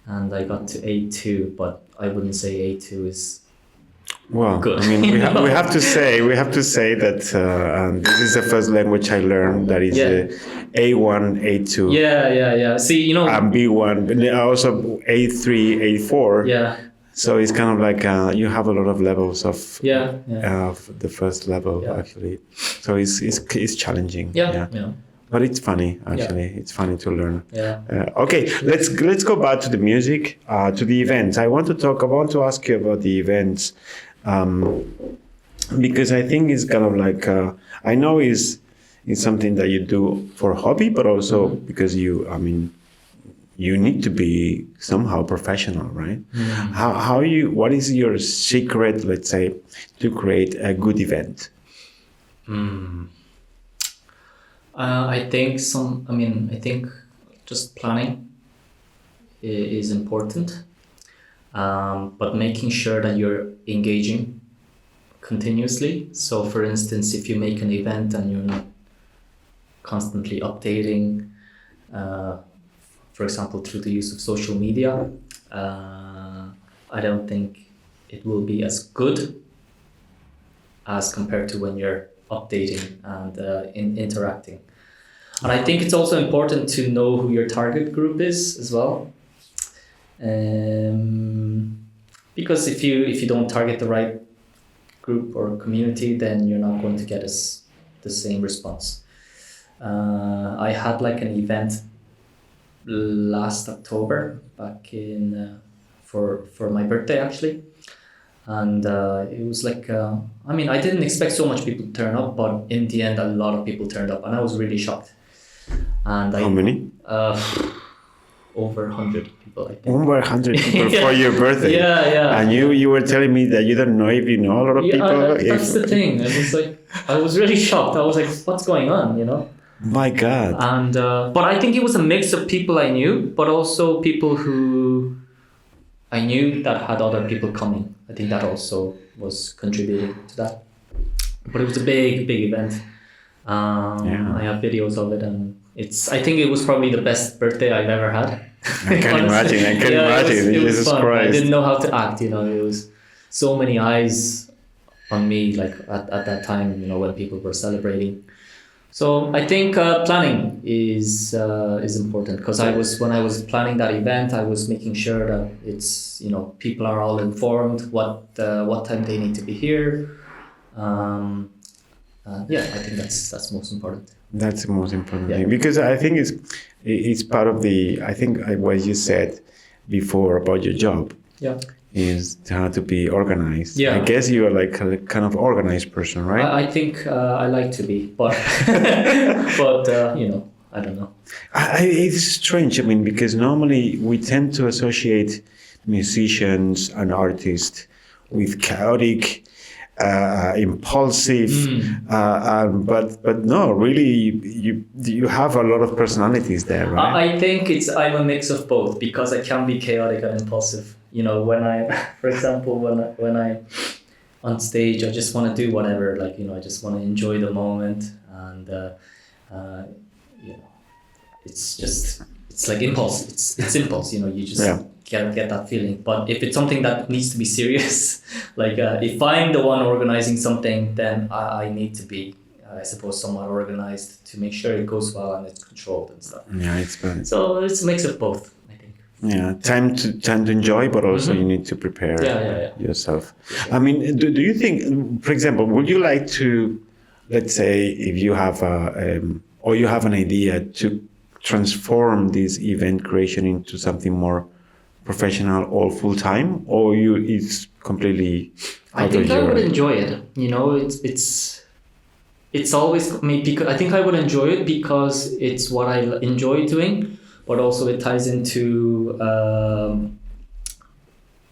Speaker 1: and I got to A2. But I wouldn't say A2 is
Speaker 2: well
Speaker 1: good.
Speaker 2: I mean, we have to say that this is the first language I learned that is A1, A2.
Speaker 1: Yeah. See, you know,
Speaker 2: and B1, but also A3, A4.
Speaker 1: Yeah.
Speaker 2: So it's kind of like you have a lot of levels of of the first level actually. So it's challenging.
Speaker 1: Yeah.
Speaker 2: But it's funny actually. Yeah. It's funny to learn.
Speaker 1: Yeah.
Speaker 2: Okay, let's go back to the music, to the events. I want to ask you about the events, because I think it's kind of like I know it's something that you do for hobby, but also because you need to be somehow professional, right? What is your secret, let's say, to create a good event?
Speaker 1: I think just planning is important, but making sure that you're engaging continuously. So for instance, if you make an event and you're not constantly updating, for example, through the use of social media, I don't think it will be as good as compared to when you're updating and interacting. And I think it's also important to know who your target group is as well, because if you don't target the right group or community, then you're not going to get the same response. I had like an event last October back in for my birthday actually, and it was like I didn't expect so much people to turn up, but in the end a lot of people turned up, and I was really shocked. And
Speaker 2: How many?
Speaker 1: Over 100 people, I think.
Speaker 2: Over 100 people for your birthday.
Speaker 1: Yeah.
Speaker 2: And you were telling me that you don't know if you know a lot of people.
Speaker 1: That's the thing. It was like I was really shocked. I was like, what's going on, you know?
Speaker 2: My God.
Speaker 1: And but I think it was a mix of people I knew, but also people who I knew that had other people coming. I think that also was contributing to that. But it was a big event. I have videos of it, and I think it was probably the best birthday I've ever had.
Speaker 2: I can imagine.
Speaker 1: It was
Speaker 2: Jesus
Speaker 1: fun.
Speaker 2: Christ.
Speaker 1: I didn't know how to act, you know. It was so many eyes on me, like at that time, you know, when people were celebrating. So I think planning is important, because when I was planning that event, I was making sure that it's, you know, people are all informed what time they need to be here. I think that's most important.
Speaker 2: That's the most important thing, because I think it's part of what you said before about your job.
Speaker 1: Yeah.
Speaker 2: Is how to be organized.
Speaker 1: Yeah.
Speaker 2: I guess you are like a kind of organized person, right?
Speaker 1: I think I like to be, but you know, I don't know.
Speaker 2: It's strange. I mean, because normally we tend to associate musicians and artists with chaotic, impulsive, but no, really, you have a lot of personalities there, right?
Speaker 1: I think I'm a mix of both, because I can be chaotic and impulsive. You know, for example, when I on stage, I just want to do whatever, like, you know, I just want to enjoy the moment, and you know, it's like impulse. It's impulse. You know, you just get that feeling. But if it's something that needs to be serious, like if I'm the one organizing something, then I need to be, I suppose, somewhat organized to make sure it goes well and it's controlled and stuff.
Speaker 2: Yeah, it's good.
Speaker 1: So it's a mix of both.
Speaker 2: Yeah, time to enjoy, but also you need to prepare yourself. I mean, do you think, for example, would you like to, let's say, if you have or you have an idea to transform this event creation into something more professional or full time, or it's completely out of your...
Speaker 1: I think I would enjoy it. You know, it's always me, because I think I would enjoy it because it's what I enjoy doing. But also it ties into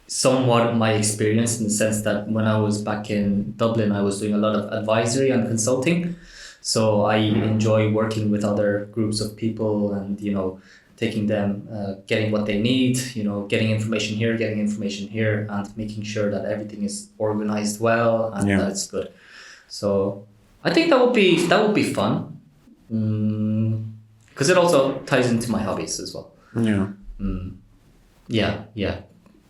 Speaker 1: somewhat my experience, in the sense that when I was back in Dublin, I was doing a lot of advisory and consulting. So I enjoy working with other groups of people and, you know, taking them, getting what they need, you know, getting information here, and making sure that everything is organized well and that it's good. So I think that would be fun. Because it also ties into my hobbies as well. Yeah.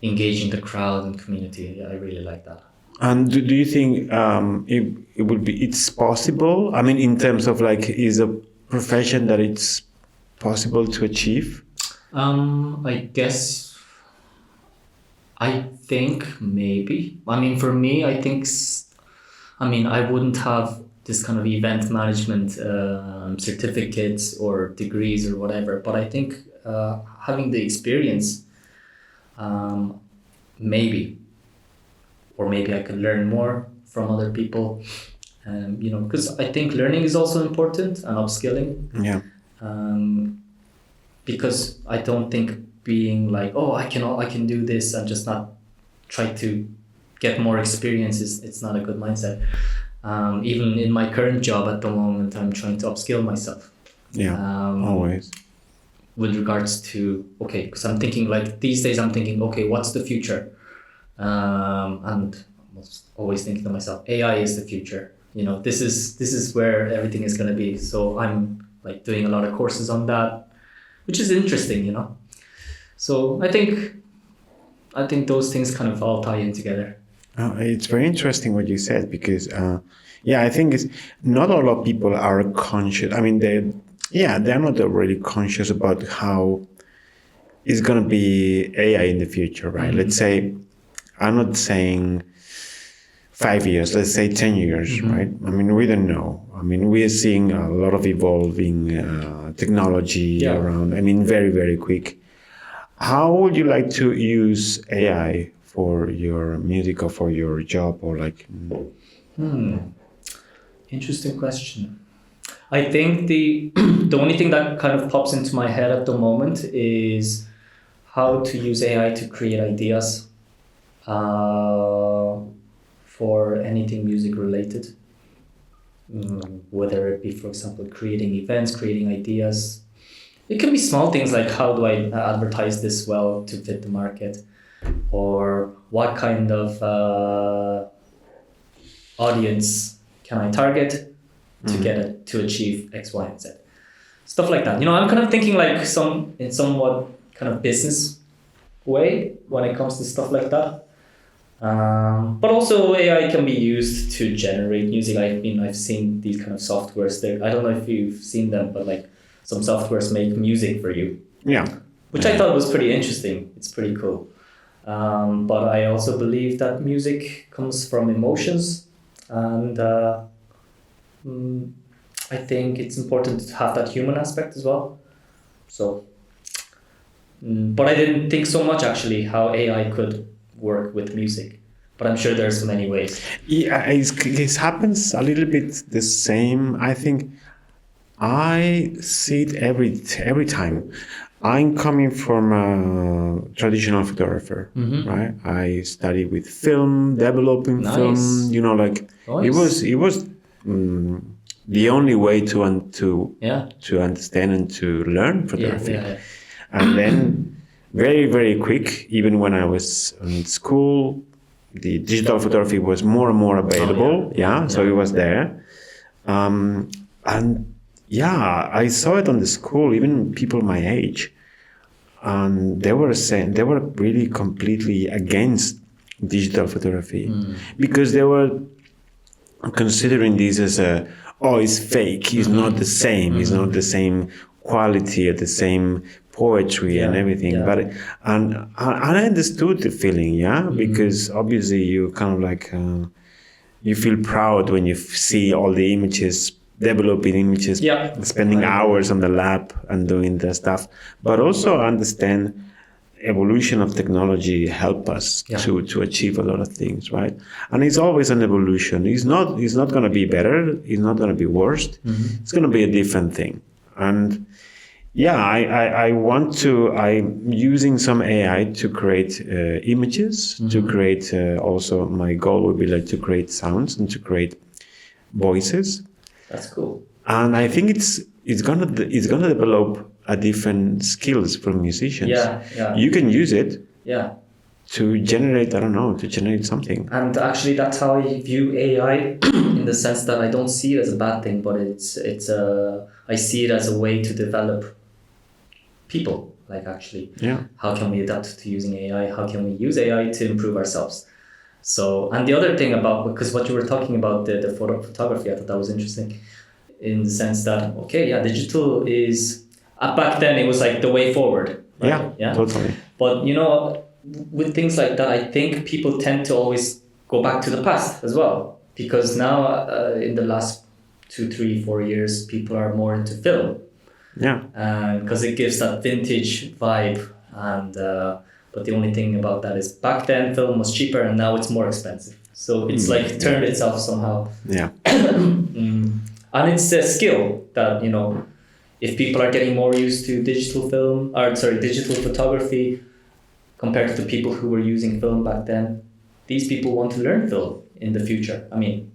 Speaker 1: Engaging the crowd and community. Yeah, I really like that.
Speaker 2: And do you think it's possible? I mean, in terms of like, is a profession that it's possible to achieve?
Speaker 1: I think maybe. I mean, for me, I wouldn't have this kind of event management certificates or degrees or whatever, but I think having the experience, maybe I could learn more from other people, you know, because I think learning is also important, and upskilling.
Speaker 2: Yeah.
Speaker 1: Because I don't think being like, oh, I can do this and just not try to get more experience it's not a good mindset. Even in my current job at the moment, I'm trying to upskill myself.
Speaker 2: Yeah, always.
Speaker 1: With regards to, okay, because I'm thinking like these days, I'm thinking, okay, what's the future? And I'm always thinking to myself, AI is the future. You know, this is where everything is going to be. So I'm like doing a lot of courses on that, which is interesting, you know. So I think those things kind of all tie in together.
Speaker 2: It's very interesting what you said, because I think it's not a lot of people are conscious. I mean, they're not really conscious about how it's going to be AI in the future, right? Let's say, I'm not saying 5 years, let's say 10 years, right? I mean, we don't know. I mean, we are seeing a lot of evolving technology around. I mean, very, very quick. How would you like to use AI for your music or for your job or like?
Speaker 1: Interesting question. I think the only thing that kind of pops into my head at the moment is how to use AI to create ideas for anything music related. Whether it be, for example, creating events, creating ideas. It can be small things like how do I advertise this well to fit the market, or what kind of audience can I target to get it to achieve X, Y, and Z. Stuff like that. You know, I'm kind of thinking like in somewhat kind of business way when it comes to stuff like that. But also AI can be used to generate music. I've seen these kind of softwares there. I don't know if you've seen them, but like some softwares make music for you.
Speaker 2: Yeah.
Speaker 1: Which I thought was pretty interesting. It's pretty cool. But I also believe that music comes from emotions, and I think it's important to have that human aspect as well. So, but I didn't think so much actually how AI could work with music, but I'm sure there's many ways.
Speaker 2: Yeah, it happens a little bit the same. I think I see it every time. I'm coming from a traditional photographer, right? I studied with film, developing film. You know, like it was the only way to understand and to learn photography. And then very, very quick, even when I was in school, the digital photography was more and more available. So it was there. And I saw it on the school, even people my age. And they were saying, they were really completely against digital photography because they were considering this as it's fake, it's not the same, it's not the same quality or the same poetry and everything. But and I understood the feeling, because obviously you kind of like you feel proud when you see all the images, developing images, spending hours on the lab and doing the stuff, but also understand evolution of technology help us to achieve a lot of things, right? And it's always an evolution. It's not going to be better. It's not going to be worse. It's going to be a different thing. And I'm using some AI to create images, to create also my goal would be like to create sounds and to create voices.
Speaker 1: That's cool.
Speaker 2: And I think it's gonna develop a different skills for musicians. You can use it. To generate, to generate something.
Speaker 1: And actually, that's how I view AI, in the sense that I don't see it as a bad thing, but I see it as a way to develop people. Like actually, how can we adapt to using AI? How can we use AI to improve ourselves? So, and the other thing because what you were talking about, the photography, I thought that was interesting in the sense that, digital is, back then it was like the way forward. Right?
Speaker 2: Yeah, totally.
Speaker 1: But, with things like that, I think people tend to always go back to the past as well. Because now, in the last 2, 3, 4 years, people are more into film. Because it gives that vintage vibe and... but the only thing about that is back then film was cheaper and now it's more expensive. So it's like turned itself somehow. And it's a skill that, if people are getting more used to digital photography compared to the people who were using film back then, these people want to learn film in the future. I mean,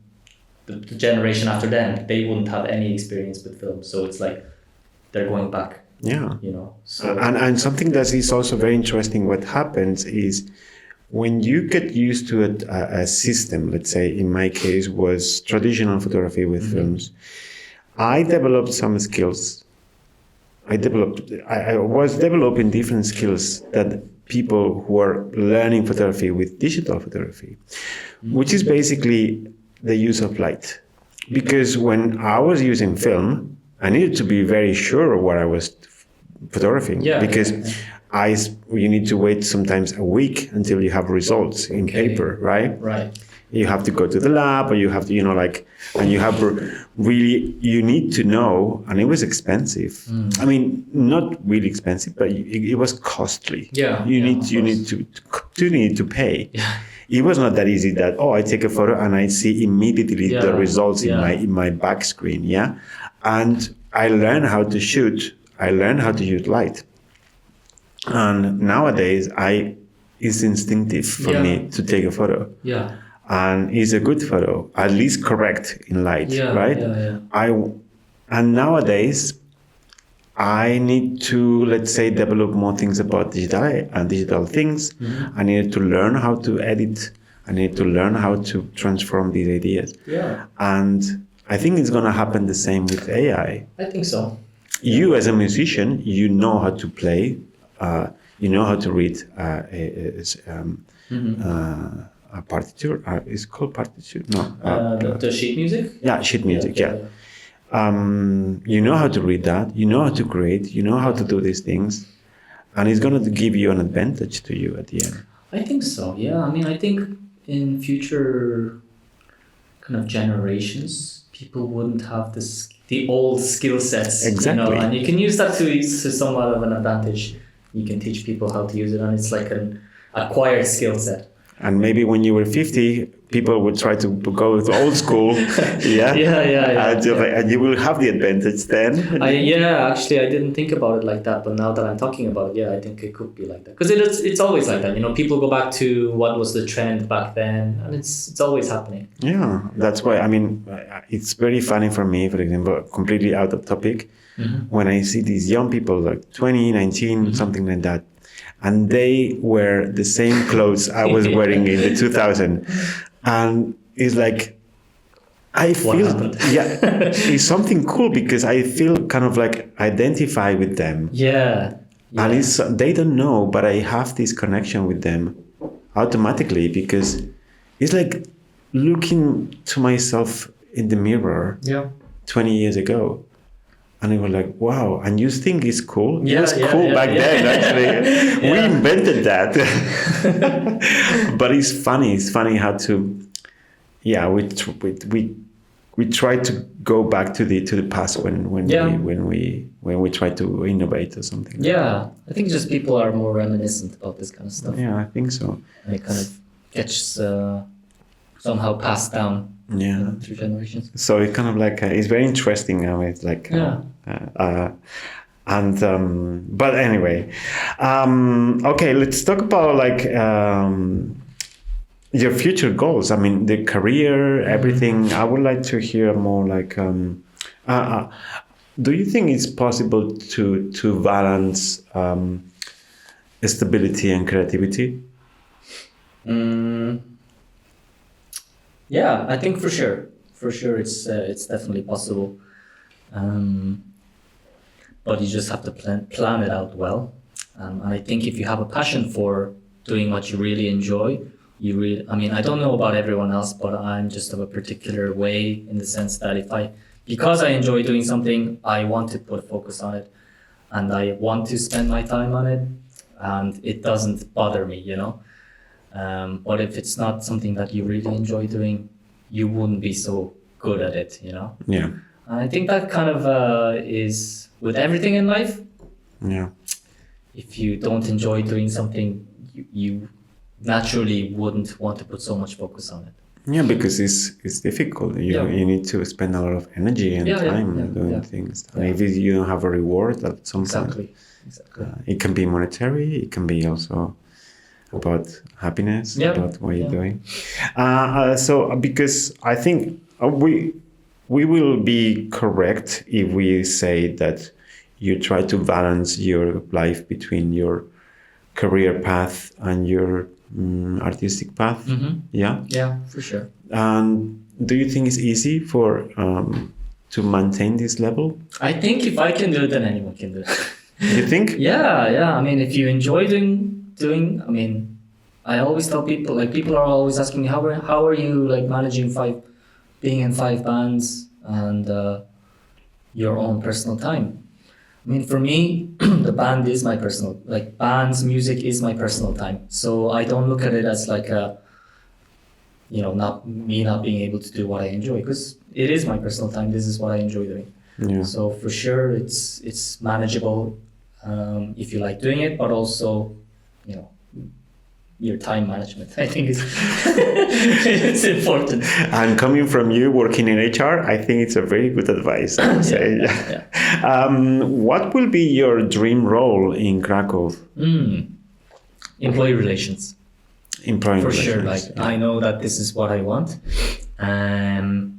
Speaker 1: the generation after them, they wouldn't have any experience with film. So it's like they're going back. So.
Speaker 2: And something that is also very interesting, what happens is when you get used to a system, let's say in my case was traditional photography with films, I developed some skills. I was developing different skills that people who are learning photography with digital photography, which is basically the use of light. Because when I was using film, I needed to be very sure of what I was photographing, because you need to wait sometimes a week until you have results in paper, right? you have to go to the lab, or you have to, like, and you have really, you need to know, and it was expensive. I mean, not really expensive, but it was costly.
Speaker 1: Yeah,
Speaker 2: you
Speaker 1: yeah,
Speaker 2: need to pay. Yeah. It was not that easy that, I take a photo and I see immediately the results in my back screen. Yeah. And I learned how to shoot. I learned how to use light. And nowadays it's instinctive for me to take a photo.
Speaker 1: Yeah.
Speaker 2: And it's a good photo, at least correct in light, right?
Speaker 1: Yeah, yeah.
Speaker 2: And nowadays I need to, let's say, develop more things about digital things. I need to learn how to edit. I need to learn how to transform these ideas.
Speaker 1: Yeah.
Speaker 2: And I think it's going to happen the same with AI.
Speaker 1: I think so.
Speaker 2: You as a musician, you know how to play, you know how to read a partiture. It's called partiture? No.
Speaker 1: The sheet music?
Speaker 2: Yeah, sheet music, yeah. You know how to read that, you know how to create, you know how to do these things, and it's going to give you an advantage to you at the end.
Speaker 1: I think so, yeah. I mean, I think in future kind of generations, people wouldn't have the old skill sets.
Speaker 2: Exactly.
Speaker 1: And you can use that to somewhat of an advantage. You can teach people how to use it, and it's like an acquired skill set.
Speaker 2: And maybe when you were 50, people would try to go with old school. Yeah. And you will have the advantage then.
Speaker 1: Actually, I didn't think about it like that. But now that I'm talking about it, I think it could be like that. Because it's always like that. People go back to what was the trend back then. And it's always happening.
Speaker 2: Yeah, that's why. I mean, it's very funny for me, for example, completely out of topic, when I see these young people like 20, 19, something like that. And they wear the same clothes I was wearing in the 2000. And it's like, I feel, it's something cool because I feel kind of like identify with them.
Speaker 1: Yeah.
Speaker 2: And they don't know, but I have this connection with them automatically because it's like looking to myself in the mirror 20 years ago. And they were like, wow, and you think it's cool? It was cool back then, actually. We invented that. But it's funny how to, we try to go back to the past when we try to innovate or something.
Speaker 1: Yeah, I think just people are more reminiscent about this kind of stuff.
Speaker 2: Yeah, I think so.
Speaker 1: And it kind of gets somehow passed down. Through generations.
Speaker 2: So it's kind of like it's very interesting now. It's like but anyway, okay. Let's talk about like your future goals. I mean, the career, everything. I would like to hear more. Like, do you think it's possible to balance stability and creativity?
Speaker 1: Yeah, I think for sure, it's definitely possible, but you just have to plan it out well. And I think if you have a passion for doing what you really enjoy, I don't know about everyone else, but I'm just of a particular way in the sense that because I enjoy doing something, I want to put focus on it, and I want to spend my time on it, and it doesn't bother me, But if it's not something that you really enjoy doing, you wouldn't be so good at it,
Speaker 2: Yeah.
Speaker 1: And I think that kind of is with everything in life.
Speaker 2: Yeah.
Speaker 1: If you don't enjoy doing something, you naturally wouldn't want to put so much focus on it.
Speaker 2: Yeah, because it's difficult. You need to spend a lot of energy and time doing things. And if you don't have a reward at some point. Exactly. It can be monetary. It can be also about happiness, about what you're doing. So because I think we will be correct if we say that you try to balance your life between your career path and your artistic path.
Speaker 1: Yeah, for sure.
Speaker 2: Do you think it's easy for to maintain this level?
Speaker 1: I think if I can do it, then anyone can do it.
Speaker 2: You think?
Speaker 1: Yeah. I mean, if you enjoy doing, I always tell people, like, people are always asking me, how are you like managing being in 5 bands and your own personal time? I mean, for me, the band is my personal, music is my personal time. So I don't look at it as like not being able to do what I enjoy, because it is my personal time. This is what I enjoy doing.
Speaker 2: Yeah.
Speaker 1: So for sure, it's manageable if you like doing it, but also, your time management, I think is it's important.
Speaker 2: And coming from you working in HR, I think it's a very good advice, I would say. What will be your dream role in Kraków?
Speaker 1: Employee relations.
Speaker 2: Employee
Speaker 1: For
Speaker 2: relations.
Speaker 1: sure. Like, I know that this is what I want,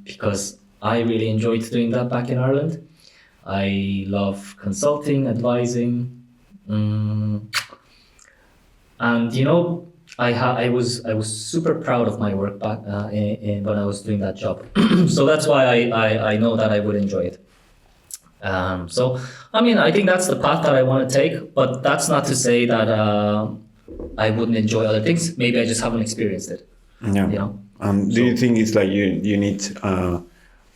Speaker 1: because I really enjoyed doing that back in Ireland. I love consulting, advising, and I was super proud of my work back when I was doing that job. So that's why I know that I would enjoy it. So I think that's the path that I want to take, but that's not to say that I wouldn't enjoy other things. Maybe I just haven't experienced it.
Speaker 2: Yeah. Do you think it's like you need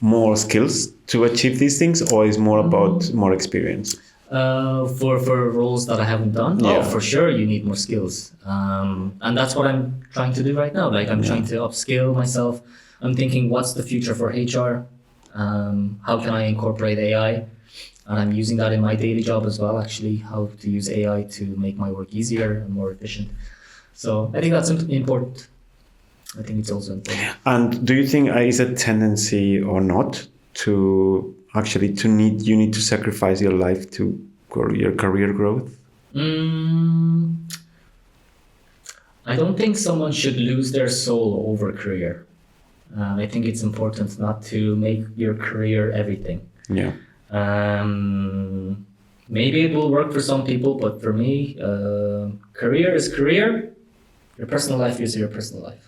Speaker 2: more skills to achieve these things, or is more about more experience?
Speaker 1: For roles that I haven't done, for sure you need more skills, and that's what I'm trying to do right now. Like, I'm trying to upskill myself. I'm thinking, what's the future for HR? How can I incorporate AI? And I'm using that in my daily job as well, actually, how to use AI to make my work easier and more efficient. So I think that's important. I think it's also important.
Speaker 2: And do you think is a tendency or not to actually you need to sacrifice your life to your career growth?
Speaker 1: I don't think someone should lose their soul over career. I think it's important not to make your career everything.
Speaker 2: Yeah.
Speaker 1: Maybe it will work for some people, but for me, career is career. Your personal life is your personal life.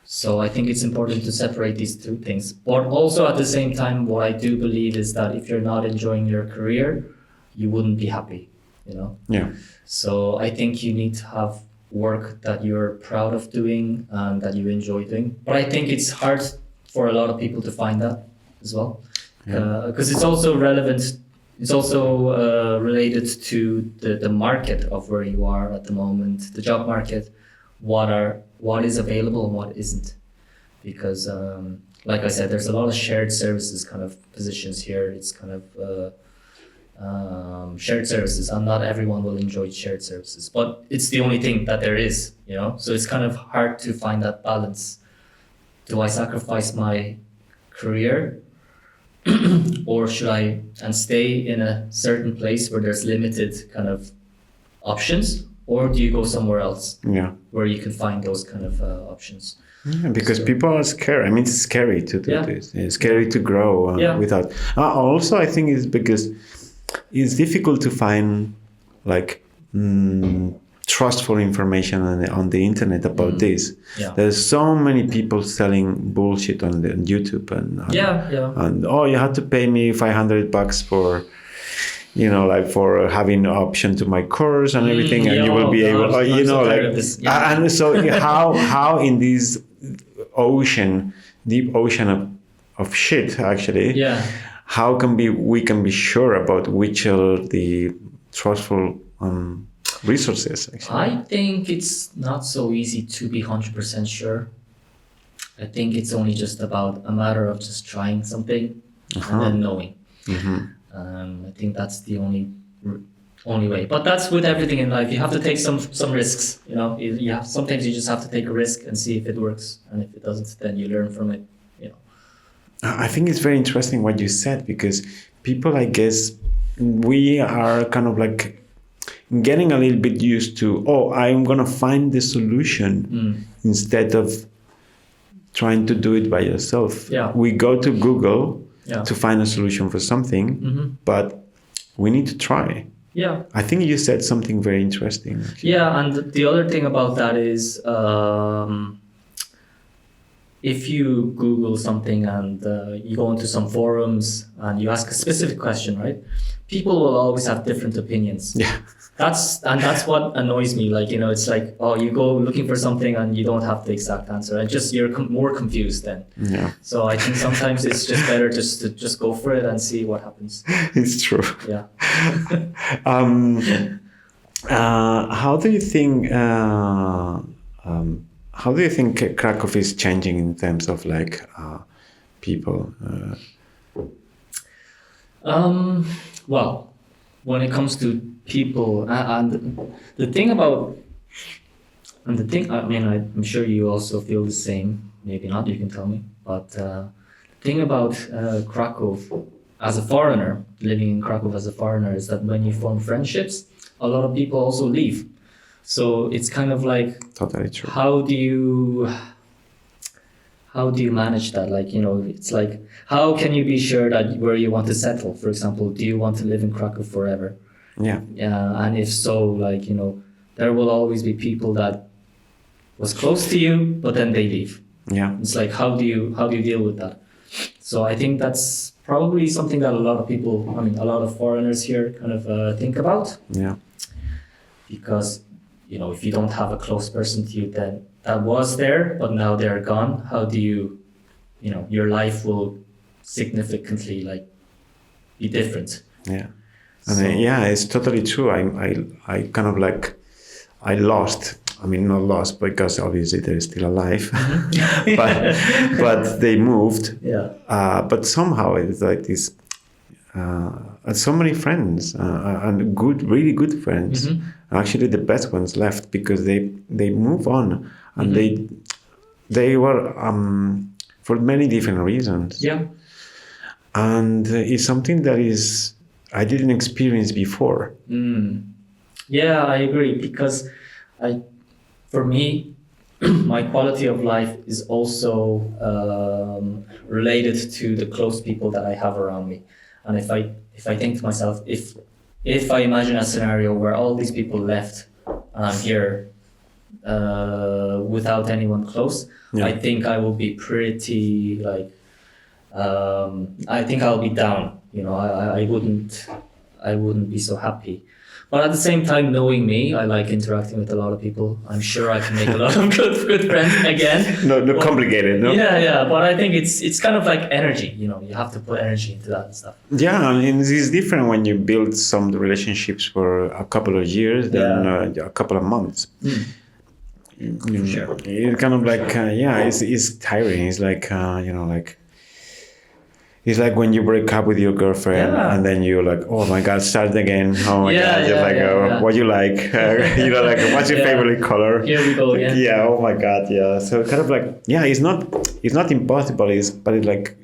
Speaker 1: So I think it's important to separate these two things. But also at the same time, what I do believe is that if you're not enjoying your career, you wouldn't be happy.
Speaker 2: Yeah.
Speaker 1: So I think you need to have work that you're proud of doing and that you enjoy doing. But I think it's hard for a lot of people to find that as well, because it's also relevant. It's also related to the market of where you are at the moment, the job market. What is available and what isn't, because like I said, there's a lot of shared services kind of positions here. It's kind of shared services, and not everyone will enjoy shared services, but it's the only thing that there is, so it's kind of hard to find that balance. Do I sacrifice my career or should I stay in a certain place where there's limited kind of options? Or do you go somewhere else where you can find those kind of options?
Speaker 2: Yeah, because people are scared. I mean, it's scary to do this. It's scary to grow without. Also, I think it's because it's difficult to find like trustful information on the internet about this. Yeah. There's so many people selling bullshit on YouTube and you had to pay me $500 for. Like for having option to my course and everything, and you will be able, and so how in this deep ocean of shit, actually, how can we can be sure about which are the trustful resources? Actually,
Speaker 1: I think it's not so easy to be 100% sure. I think it's only just about a matter of just trying something and then knowing. I think that's the only way. But that's with everything in life. You have to take some risks. Sometimes you just have to take a risk and see if it works, and if it doesn't, then you learn from it.
Speaker 2: I think it's very interesting what you said, because people, I guess, we are kind of like getting a little bit used to, I'm gonna find the solution instead of trying to do it by yourself. Yeah. We go to Google. To find a solution for something, but we need to try. Yeah. I think you said something very interesting. Actually.
Speaker 1: Yeah, and the other thing about that is if you Google something and you go into some forums and you ask a specific question, right? People will always have different opinions. Yeah. That's what annoys me. Like, it's like, you go looking for something and you don't have the exact answer, and you're more confused then. Yeah. So I think sometimes it's just better just to go for it and see what happens.
Speaker 2: It's true.
Speaker 1: Yeah.
Speaker 2: How do you think? how do you think Krakow is changing in terms of like people?
Speaker 1: Well, when it comes to people, and the thing about, and the thing, I mean, I'm sure you also feel the same. Maybe not. You can tell me. But the thing about Krakow, as a foreigner, living in Krakow as a foreigner, is that when you form friendships, a lot of people also leave. So it's kind of like,
Speaker 2: Totally true.
Speaker 1: how do you manage that? Like, you know, it's like, how can you be sure that where you want to settle? For example, do you want to live in Krakow forever?
Speaker 2: Yeah.
Speaker 1: And if so, like, you know, there will always be people that was close to you, but then they leave.
Speaker 2: Yeah.
Speaker 1: It's like, how do you deal with that? So I think that's probably something that a lot of people, I mean, a lot of foreigners here kind of think about.
Speaker 2: Yeah.
Speaker 1: Because, you know, if you don't have a close person to you then that was there, but now they're gone, how do you know, your life will significantly like be different.
Speaker 2: Yeah. And yeah, it's totally true. I kind of like, I lost. I mean, not lost because obviously they're still alive, but they moved.
Speaker 1: Yeah.
Speaker 2: But somehow it's like this. So many friends and really good friends. Actually, the best ones left because they move on and they were for many different reasons.
Speaker 1: Yeah.
Speaker 2: And it's something that is I didn't experience before.
Speaker 1: Yeah, I agree because for me, my quality of life is also related to the close people that I have around me. And if I think to myself, if I imagine a scenario where all these people left and I'm here without anyone close, I think I will be pretty like, I think I'll be down. You know, I wouldn't be so happy. But at the same time, knowing me, I like interacting with a lot of people. I'm sure I can make a lot of good friends again.
Speaker 2: No, complicated, no?
Speaker 1: Yeah. But I think it's kind of like energy. You know, you have to put energy into that and stuff.
Speaker 2: Yeah, I mean, it's different when you build some relationships for a couple of years than a couple of months.
Speaker 1: For sure.
Speaker 2: It's kind of like, it's tiring. It's like, you know, like, it's like when you break up with your girlfriend and then you're like, oh my God, start again. Oh my God. You're like, what you like? You know, like, what's your favorite color?
Speaker 1: Here we go again.
Speaker 2: Yeah. Oh my God. Yeah. So kind of like, it's not impossible. But it's like,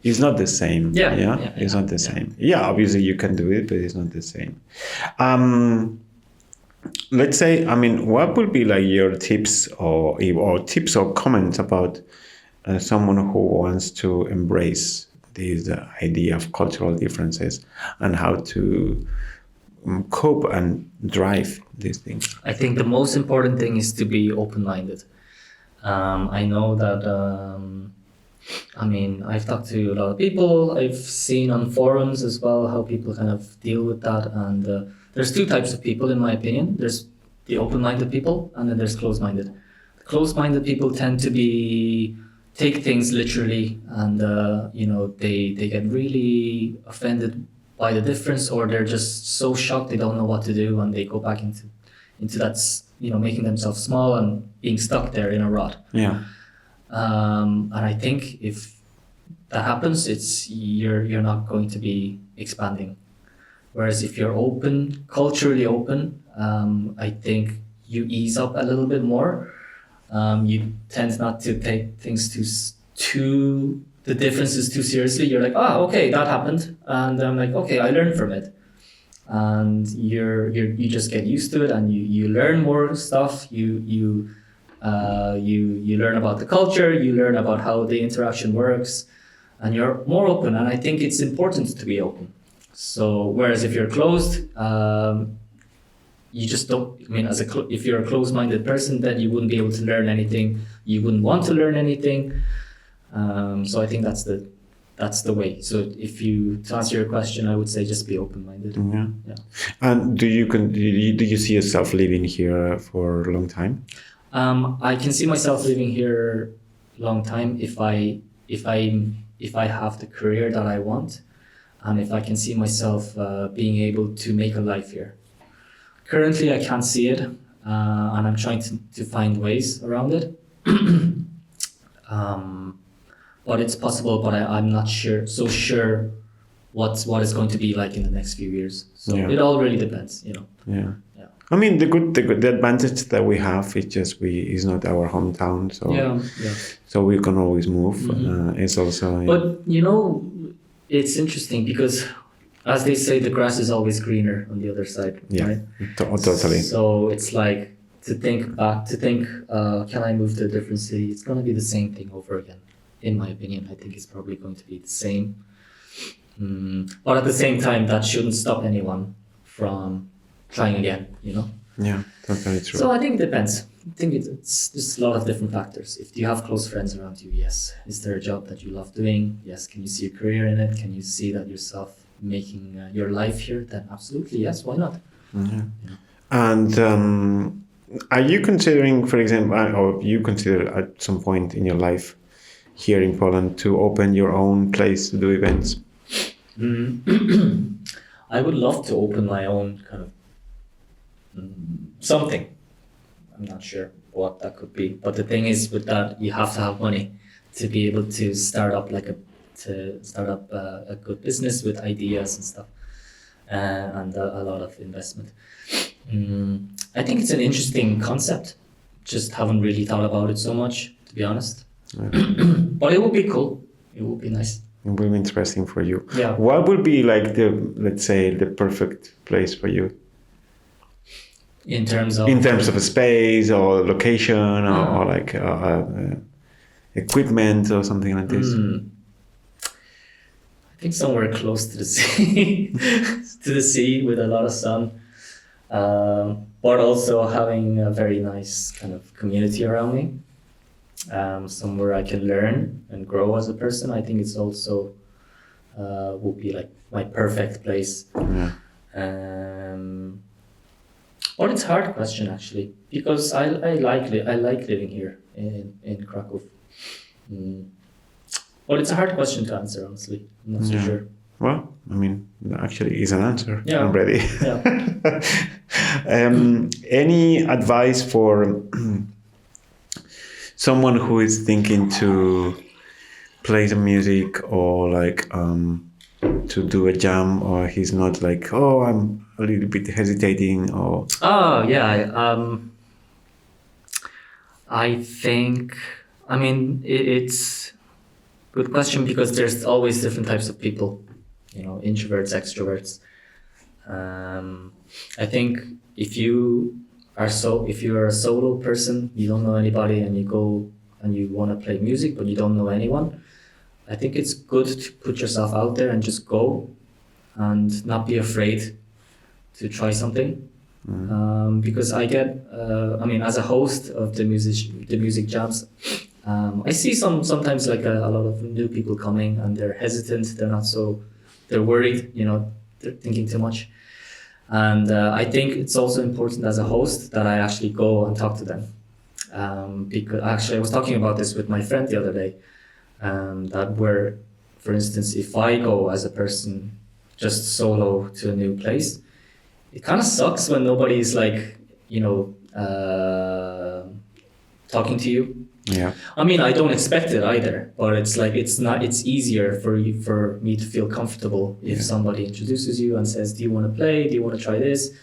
Speaker 2: it's not the same. It's not the same. Yeah. Obviously you can do it, but it's not the same. Let's say, I mean, what would be like your tips or tips or comments about someone who wants to embrace this idea of cultural differences and how to cope and drive these things?
Speaker 1: I think the most important thing is to be open-minded. I know that, I mean, I've talked to a lot of people. I've seen on forums as well how people kind of deal with that. And there's two types of people, in my opinion. There's the open-minded people, and then there's closed-minded. The closed-minded people tend to take things literally, and you know, they get really offended by the difference, or they're just so shocked they don't know what to do, and they go back into that, you know, making themselves small and being stuck there in a rut.
Speaker 2: Yeah.
Speaker 1: And I think if that happens, you're not going to be expanding. Whereas if you're open, culturally open, I think you ease up a little bit more. You tend not to take things the differences too seriously. You're like, okay, that happened, and I'm like, okay, I learned from it, and you just get used to it, and you learn more stuff. You learn about the culture. You learn about how the interaction works, and you're more open. And I think it's important to be open. So whereas if you're closed, you just don't, I mean, if you're a closed-minded person, then you wouldn't be able to learn anything. You wouldn't want to learn anything. So I think that's the way. So to answer your question, I would say just be open-minded. Yeah.
Speaker 2: And do you see yourself living here for a long time?
Speaker 1: I can see myself living here a long time if I have the career that I want, and if I can see myself being able to make a life here. Currently, I can't see it, and I'm trying to find ways around it. But it's possible, but I'm not so sure what it's going to be like in the next few years. So it all really depends, you know.
Speaker 2: Yeah. I mean, the advantage that we have is just is not our hometown, so so we can always move. It's also.
Speaker 1: But you know, it's interesting because, as they say, the grass is always greener on the other side, right?
Speaker 2: Totally.
Speaker 1: So it's like to think, can I move to a different city? It's gonna be the same thing over again. In my opinion, I think it's probably going to be the same. But at the same time, that shouldn't stop anyone from trying again, you know?
Speaker 2: Yeah, totally true.
Speaker 1: So I think it depends. I think it's just a lot of different factors. If you have close friends around you, yes. Is there a job that you love doing? Yes. Can you see a career in it? Can you see that yourself making your life here? Then absolutely, yes. Why not?
Speaker 2: Yeah. And are you considering, for example, or you consider at some point in your life here in Poland to open your own place to do events?
Speaker 1: I would love to open my own kind of something. I'm not sure what that could be, but the thing is with that, you have to have money to be able to start up a good business with ideas and stuff, and a lot of investment. I think it's an interesting concept. Just haven't really thought about it so much, to be honest. But it would be cool. It would be nice.
Speaker 2: It will be interesting for you.
Speaker 1: Yeah.
Speaker 2: What would be like let's say, the perfect place for you?
Speaker 1: In terms of
Speaker 2: a space or location or like equipment or something like this.
Speaker 1: I think somewhere close to the sea, with a lot of sun, but also having a very nice kind of community around me. Somewhere I can learn and grow as a person. I think it's also would be like my perfect place.
Speaker 2: Yeah.
Speaker 1: But it's a hard question actually, because I like living here in Kraków. But it's a hard question to answer, honestly. I'm not so sure.
Speaker 2: Well, I mean, actually, is an answer.
Speaker 1: Yeah.
Speaker 2: I'm ready.
Speaker 1: Yeah.
Speaker 2: Any advice for someone who is thinking to play some music or like to do a jam, or he's not like, oh, I'm a little bit hesitating, or I think, I mean, it's a good question because there's always different types of people, you know, introverts, extroverts. I think if you are a solo person, you don't know anybody, and you go and you want to play music but you don't know anyone, I think it's good to put yourself out there and just go and not be afraid to try something. Because I get, I mean, as a host of the music jams, I see sometimes like a lot of new people coming and they're hesitant, they're worried, you know, they're thinking too much. And I think it's also important as a host that I actually go and talk to them. Because actually I was talking about this with my friend the other day, that where, for instance, if I go as a person just solo to a new place, it kind of sucks when nobody's like, you know, talking to you. Yeah.
Speaker 1: I mean, I don't expect it either, but it's like it's easier for me to feel comfortable if somebody introduces you and says, do you want to play? Do you want to try this?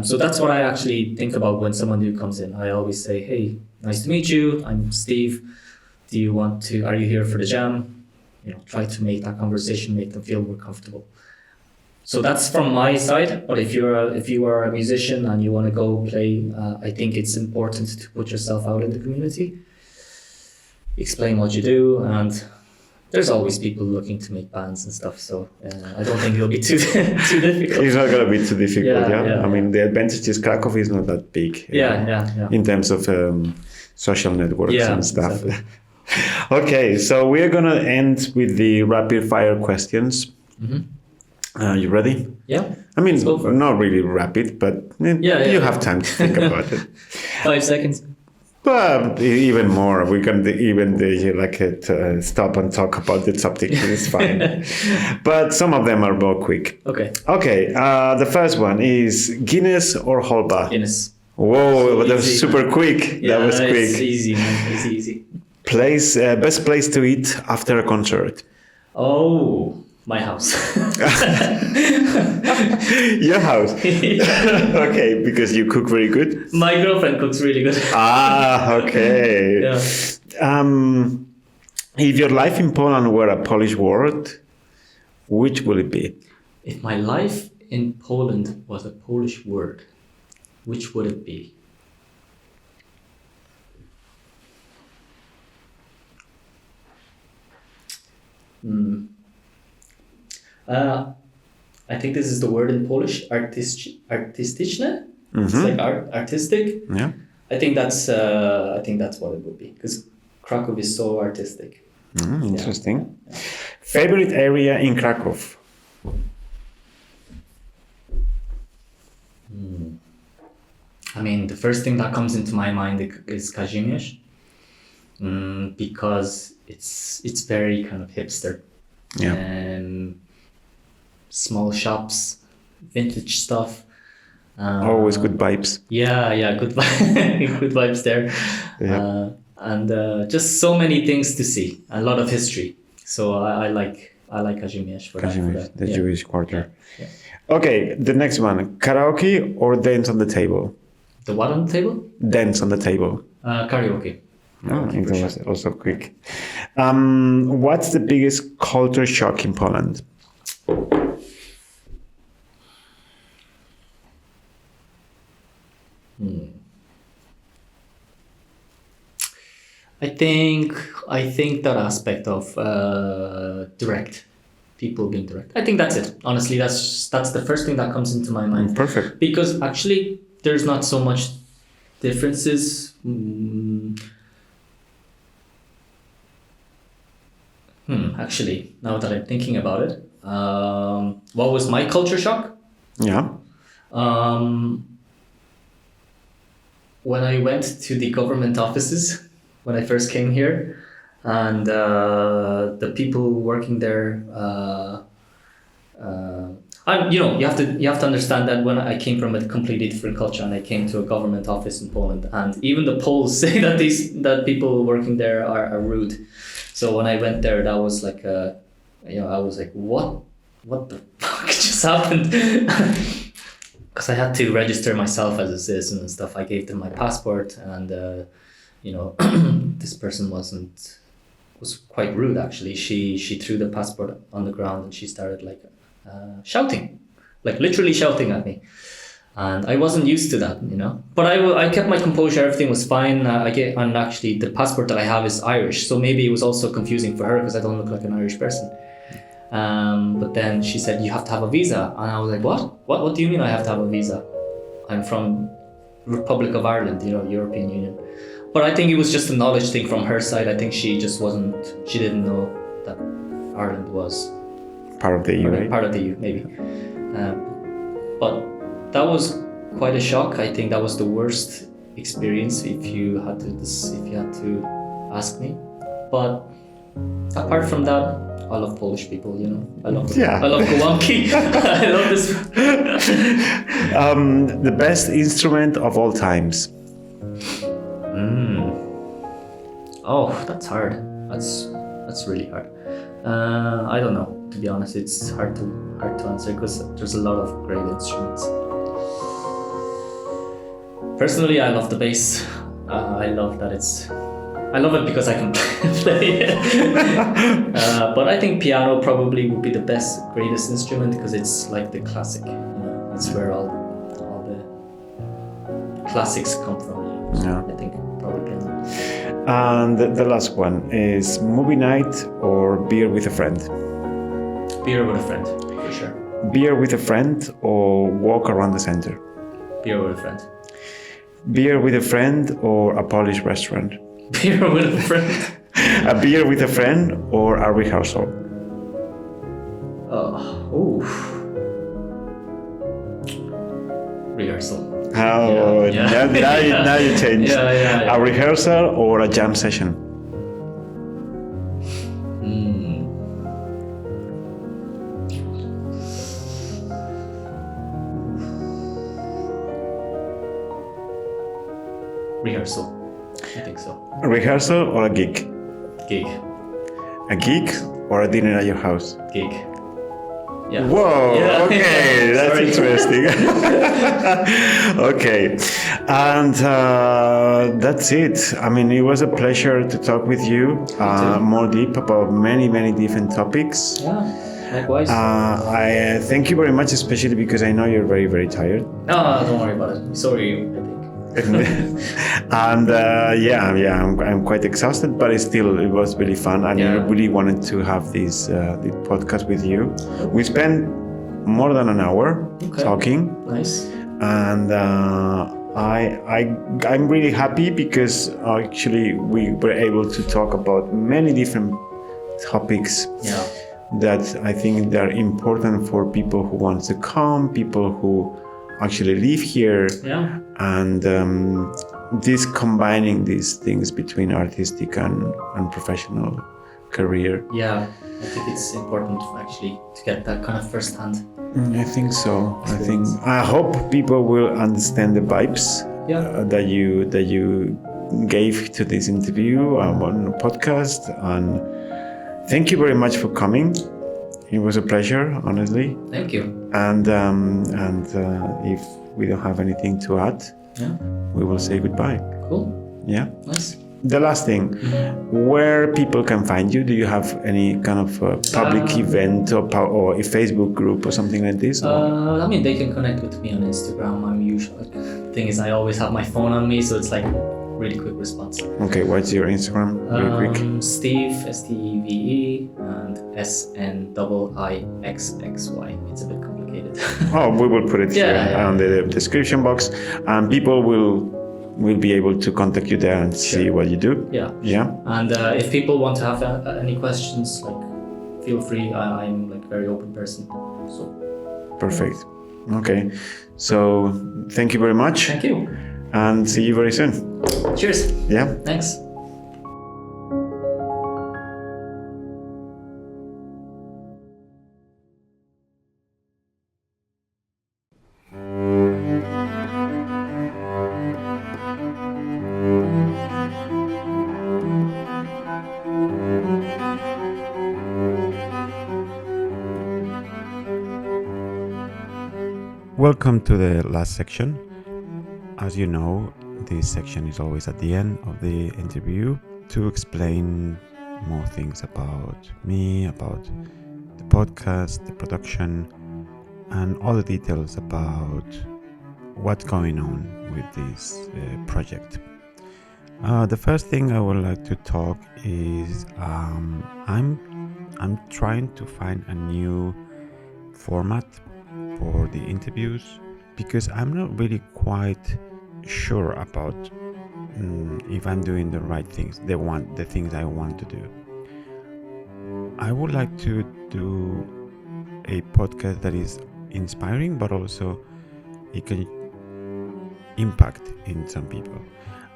Speaker 1: So that's what I actually think about when someone new comes in. I always say, hey, nice to meet you. I'm Steve. Are you here for the jam? You know, try to make that conversation, make them feel more comfortable. So that's from my side. But if you are a musician and you want to go play, I think it's important to put yourself out in the community. Explain what you do, and there's always people looking to make bands and stuff, so I don't think it'll be too difficult.
Speaker 2: It's not going to be too difficult,
Speaker 1: yeah.
Speaker 2: I mean, the advantage is Kraków is not that big.
Speaker 1: Yeah.
Speaker 2: In terms of social networks and stuff.
Speaker 1: Exactly.
Speaker 2: Okay, so we're going to end with the rapid fire questions. You ready?
Speaker 1: Yeah.
Speaker 2: I mean, not really rapid, but you have time to think about it.
Speaker 1: 5 seconds.
Speaker 2: Well, even more. We can even stop and talk about the topic. It's fine. But some of them are more quick.
Speaker 1: Okay.
Speaker 2: Okay. The first one is Guinness or Holba?
Speaker 1: Guinness.
Speaker 2: Whoa, that was
Speaker 1: Easy.
Speaker 2: super quick.
Speaker 1: Yeah,
Speaker 2: That was
Speaker 1: it's
Speaker 2: quick.
Speaker 1: easy, man. It's easy.
Speaker 2: Best place to eat after a concert.
Speaker 1: Oh, my house.
Speaker 2: Your house. Okay, because you cook very good.
Speaker 1: My girlfriend cooks really good.
Speaker 2: Okay.
Speaker 1: Yeah.
Speaker 2: If your life in Poland were a Polish word, which will it be?
Speaker 1: If my life in Poland was a Polish word, which would it be? I think this is the word in Polish, artystyczne. It's like artistic.
Speaker 2: Yeah.
Speaker 1: I think that's what it would be, because Kraków is so artistic.
Speaker 2: Interesting. Yeah. Favorite area in Kraków?
Speaker 1: I mean, the first thing that comes into my mind is Kazimierz, because it's very kind of hipster.
Speaker 2: Yeah.
Speaker 1: Small shops, vintage stuff.
Speaker 2: Always good vibes.
Speaker 1: Yeah, good good vibes there.
Speaker 2: Yeah.
Speaker 1: And just so many things to see, a lot of history. So I like Kazimierz for that.
Speaker 2: The Jewish quarter.
Speaker 1: Yeah.
Speaker 2: Okay, the next one. Karaoke or dance on the table?
Speaker 1: The what on the table?
Speaker 2: Dance on the table.
Speaker 1: Karaoke.
Speaker 2: Oh, it was also quick. What's the biggest culture shock in Poland?
Speaker 1: I think that aspect of direct, people being direct. I think that's it. Honestly, that's the first thing that comes into my mind.
Speaker 2: Perfect.
Speaker 1: Because actually, there's not so much differences. Actually, now that I'm thinking about it, what was my culture shock?
Speaker 2: Yeah.
Speaker 1: When I went to the government offices when I first came here, and the people working there, you have to understand that when I came from a completely different culture and I came to a government office in Poland, and even the Poles say that people working there are rude. So when I went there, that was like I was like, what the fuck just happened? Because I had to register myself as a citizen and stuff. I gave them my passport, and this person was quite rude actually. She threw the passport on the ground and she started shouting, like literally shouting at me, and I wasn't used to that, But I kept my composure. Everything was fine. And actually the passport that I have is Irish, so maybe it was also confusing for her because I don't look like an Irish person. But then she said, you have to have a visa. And I was like, what do you mean I have to have a visa? I'm from Republic of Ireland, European Union. But I think it was just a knowledge thing from her side. I think she didn't know that Ireland was
Speaker 2: part of the EU, right?
Speaker 1: Part of the EU, maybe. But that was quite a shock. I think that was the worst experience if you had to ask me. But apart from that, I love Polish people, I love Gołąbki. I love this.
Speaker 2: The best instrument of all times.
Speaker 1: Oh, that's hard. That's really hard. I don't know. To be honest, it's hard to answer because there's a lot of great instruments. Personally, I love the bass. I love it because I can play it. But I think piano probably would be the greatest instrument because it's like the classic. It's where all the classics come from.
Speaker 2: Yeah.
Speaker 1: I think probably piano.
Speaker 2: And the last one is movie night or beer with a friend?
Speaker 1: Beer with a friend, for sure.
Speaker 2: Beer with a friend or walk around the center?
Speaker 1: Beer with a friend.
Speaker 2: Beer with a friend or a Polish restaurant?
Speaker 1: Beer with a friend.
Speaker 2: A beer with a friend or a rehearsal?
Speaker 1: Rehearsal.
Speaker 2: Oh,
Speaker 1: Yeah.
Speaker 2: Now you change.
Speaker 1: Yeah.
Speaker 2: A rehearsal or a jam session?
Speaker 1: rehearsal. I think so.
Speaker 2: A rehearsal or a gig?
Speaker 1: Gig.
Speaker 2: A gig or a dinner at your house?
Speaker 1: Gig. Yeah.
Speaker 2: Whoa,
Speaker 1: Yeah.
Speaker 2: okay, that's
Speaker 1: Sorry.
Speaker 2: interesting. Okay, and that's it. I mean, it was a pleasure to talk with you more deep about many, many different topics.
Speaker 1: Yeah. Likewise.
Speaker 2: I thank you very much, especially because I know you're very, very tired.
Speaker 1: No, don't worry about it. Sorry, I think.
Speaker 2: And I'm quite exhausted, but it was really fun, and I really wanted to have this podcast with you. We spent more than an hour talking.
Speaker 1: Nice.
Speaker 2: And I'm really happy because actually we were able to talk about many different topics that I think they're important for people who want to come, people who actually live here, and this combining these things between artistic and professional career.
Speaker 1: Yeah, I think it's important actually to get that kind of first-hand.
Speaker 2: I think so. I hope people will understand the vibes that you gave to this interview on the podcast. And thank you very much for coming. It was a pleasure, honestly.
Speaker 1: Thank you.
Speaker 2: And if we don't have anything to add, we will say goodbye.
Speaker 1: Cool.
Speaker 2: Yeah.
Speaker 1: Nice.
Speaker 2: The last thing, where people can find you? Do you have any kind of public event or a Facebook group or something like this?
Speaker 1: I mean, they can connect with me on Instagram. I'm usually, thing is, I always have my phone on me, so it's like really quick response.
Speaker 2: Okay, what's your Instagram? Really quick.
Speaker 1: Steve, Steve, and SNIIXXY. It's a bit complicated.
Speaker 2: Oh, we will put it here on the description box, and people will be able to contact you there and see what you do.
Speaker 1: Yeah. And if people want to have any questions, like, feel free. I'm like a very open person. So.
Speaker 2: Perfect. Okay. So thank you very much.
Speaker 1: Thank you.
Speaker 2: And see you very soon.
Speaker 1: Cheers.
Speaker 2: Yeah.
Speaker 1: Thanks.
Speaker 2: Welcome to the last section. As you know, this section is always at the end of the interview to explain more things about me, about the podcast, the production, and all the details about what's going on with this project. The first thing I would like to talk is I'm trying to find a new format for the interviews because I'm not really quite sure about if I'm doing the right things, the things I want to do. I would like to do a podcast that is inspiring, but also it can impact in some people,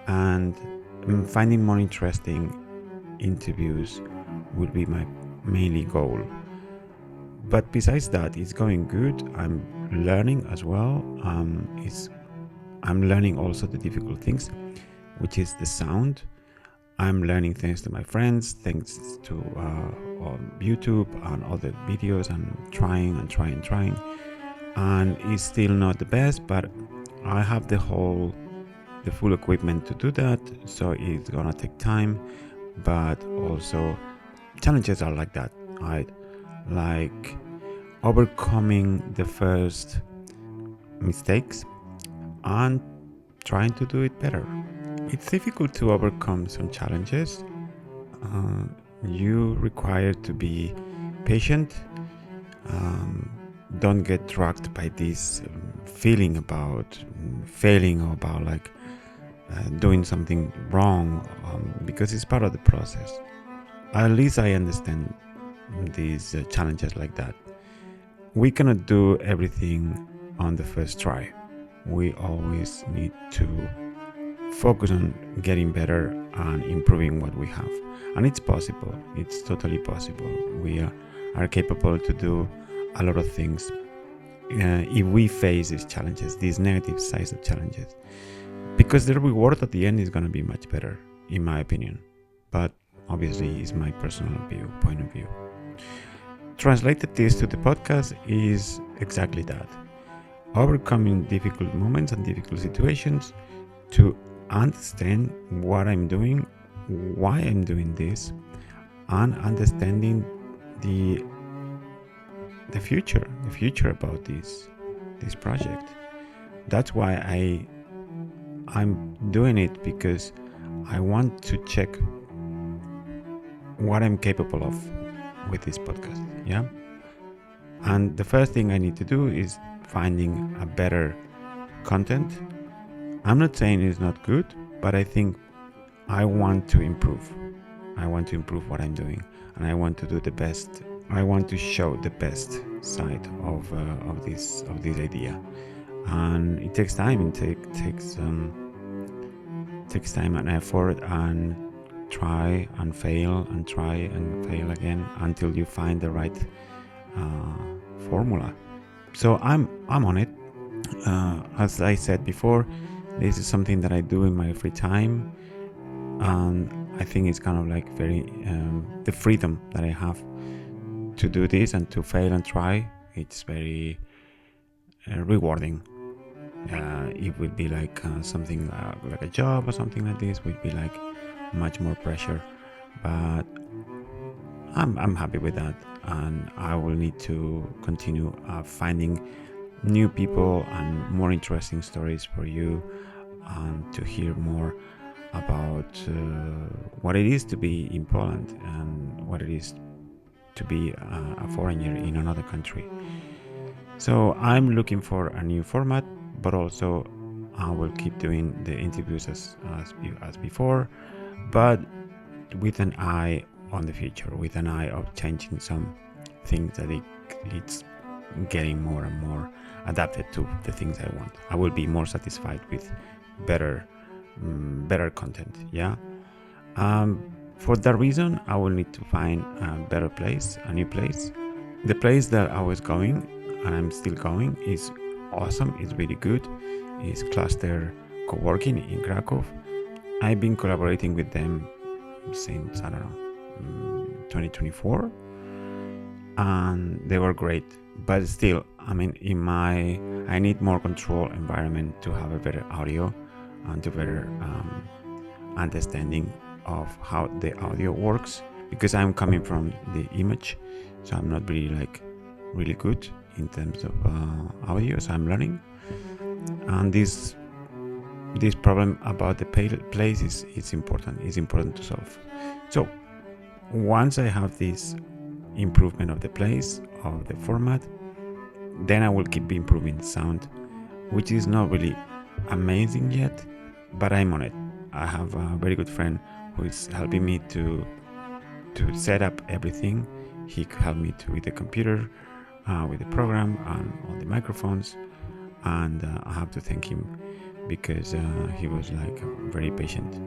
Speaker 2: and finding more interesting interviews would be my mainly goal. But besides that, it's going good. I'm learning as well. I'm learning also the difficult things, which is the sound. I'm learning thanks to my friends, thanks to YouTube and other videos, and trying. And it's still not the best, but I have the full equipment to do that. So it's gonna take time, but also challenges are like that. Like overcoming the first mistakes and trying to do it better. It's difficult to overcome some challenges. You require to be patient. Don't get dragged by this feeling about failing or about doing something wrong, because it's part of the process. At least I understand these challenges like that. We cannot do everything on the first try. We always need to focus on getting better and improving what we have. And it's possible. It's totally possible. We are capable to do a lot of things if we face these challenges, these negative sides of challenges. because the reward at the end is going to be much better, in my opinion. But obviously, it's my personal point of view. Translated this to the podcast is exactly that. Overcoming difficult moments and difficult situations to understand what I'm doing, why I'm doing this, and understanding the future about this project. That's why I'm doing it, because I want to check what I'm capable of with this podcast. Yeah. And the first thing I need to do is finding a better content. I'm not saying it's not good, but I think I want to improve. I want to improve what I'm doing, and I want to do the best. I want to show the best side of this idea, and it takes time. It takes time and effort, and try and fail again until you find the right formula. So I'm on it. As I said before, this is something that I do in my free time, and I think it's kind of like very the freedom that I have to do this and to fail and try. It's very rewarding. It would be like something like a job or something like this would be like much more pressure, but I'm happy with that, and I will need to continue finding new people and more interesting stories for you, and to hear more about what it is to be in Poland and what it is to be a foreigner in another country. So I'm looking for a new format, but also I will keep doing the interviews as before, but with an eye on the future, with an eye of changing some things that it's getting more and more adapted to the things I want. I will be more satisfied with better content. Yeah. For that reason, I will need to find a better place, a new place. The place that I was going, and I'm still going, is awesome. It's really good. It's Cluster Co-working in Kraków. I've been collaborating with them since, 2024, and they were great. But still, I mean, I need more control environment to have a better audio and to better understanding of how the audio works, because I'm coming from the image, so I'm not really good in terms of audio, so I'm learning. And this problem about the place is important to solve. So once I have this improvement of the place, of the format, then I will keep improving the sound, which is not really amazing yet, but I'm on it. I have a very good friend who is helping me to set up everything. He helped me with the computer, with the program and all the microphones, and I have to thank him, because he was very patient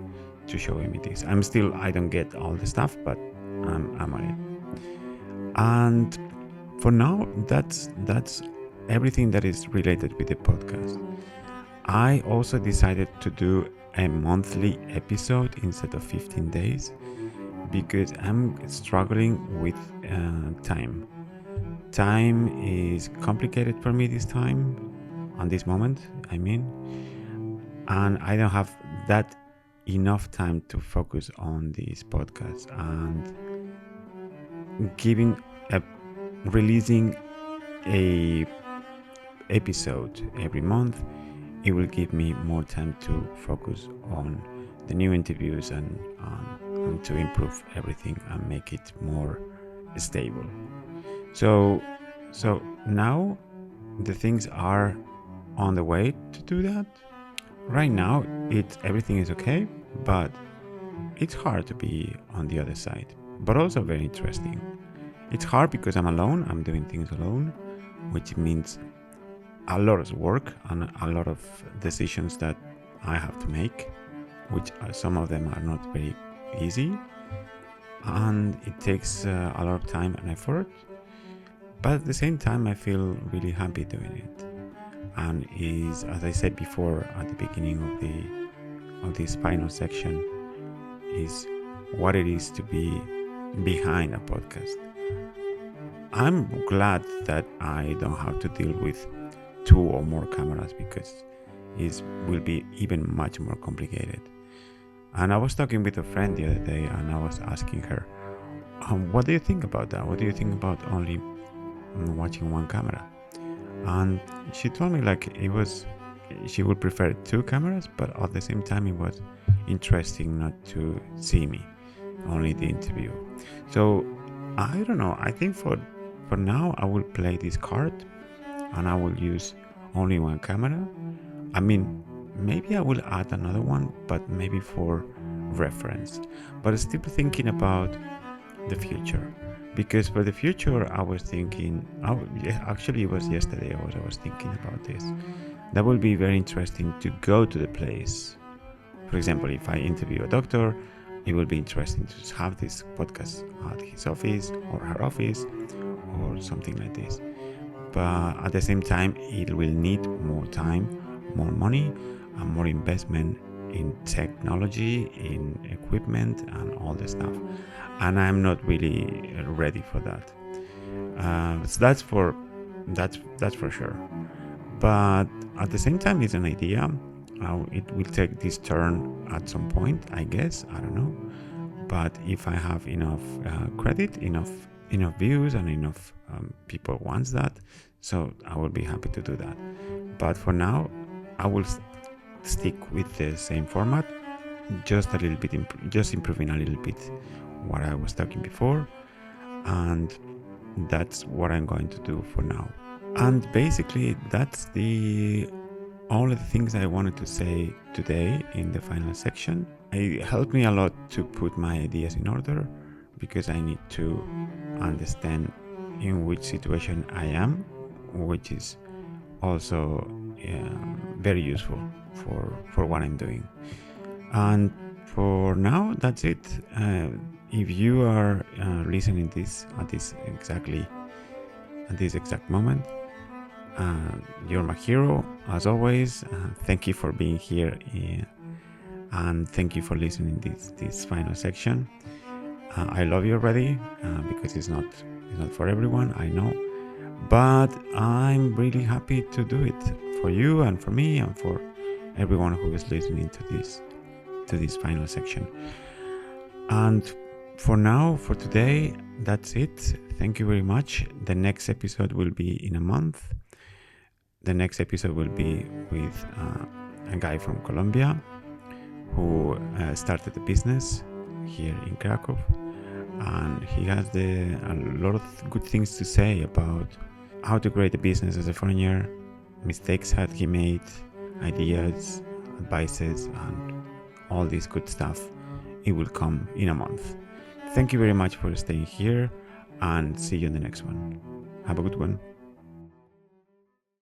Speaker 2: to show me this. I don't get all the stuff, but I'm on it. And for now, that's everything that is related with the podcast. I also decided to do a monthly episode instead of 15 days, because I'm struggling with time. Time is complicated for me this time, on this moment, and I don't have that enough time to focus on this podcast, and releasing a episode every month, it will give me more time to focus on the new interviews and to improve everything and make it more stable. So now the things are on the way to do that. Right now everything is okay, but it's hard to be on the other side, but also very interesting. It's hard because I'm alone, I'm doing things alone, which means a lot of work and a lot of decisions that I have to make, which some of them are not very easy, and it takes a lot of time and effort, but at the same time I feel really happy doing it. And is, as I said before at the beginning of this final section is what it is to be behind a podcast. I'm glad that I don't have to deal with 2 or more cameras, because it will be even much more complicated. And I was talking with a friend the other day, and I was asking her, what do you think about that? What do you think about only watching one camera? And she told me like she would prefer 2 cameras, but at the same time it was interesting not to see me, only the interview. So I don't know, I think for now I will play this card and I will use only one camera. I mean, maybe I will add another one, but maybe for reference. But still thinking about the future, because for the future I was thinking, actually it was yesterday I was thinking about this. That will be very interesting to go to the place. For example, if I interview a doctor, it will be interesting to have this podcast at his office or her office or something like this. But at the same time, it will need more time, more money, and more investment in technology, in equipment, and all the stuff. And I'm not really ready for that. So that's for sure. But at the same time, it's an idea. It will take this turn at some point, I guess. I don't know. But if I have enough credit, enough views, and enough people wants that, so I will be happy to do that. But for now, I will stick with the same format, just a little bit, just improving a little bit what I was talking before, and that's what I'm going to do for now. And basically, that's all of the things I wanted to say today in the final section. It helped me a lot to put my ideas in order, because I need to understand in which situation I am, which is also very useful for what I'm doing. And for now, that's it. If you are listening this at this exact moment, you're my hero, as always. Thank you for being here, and thank you for listening this final section. I love you already, because it's not for everyone, I know, but I'm really happy to do it for you and for me and for everyone who is listening to this final section. And for now, for today, that's it. Thank you very much. The next episode will be in a month. The next episode will be with a guy from Colombia who started a business here in Kraków, and he has a lot of good things to say about how to create a business as a foreigner, mistakes that he made, ideas, advices, and all this good stuff. It will come in a month. Thank you very much for staying here, and see you in the next one. Have a good one.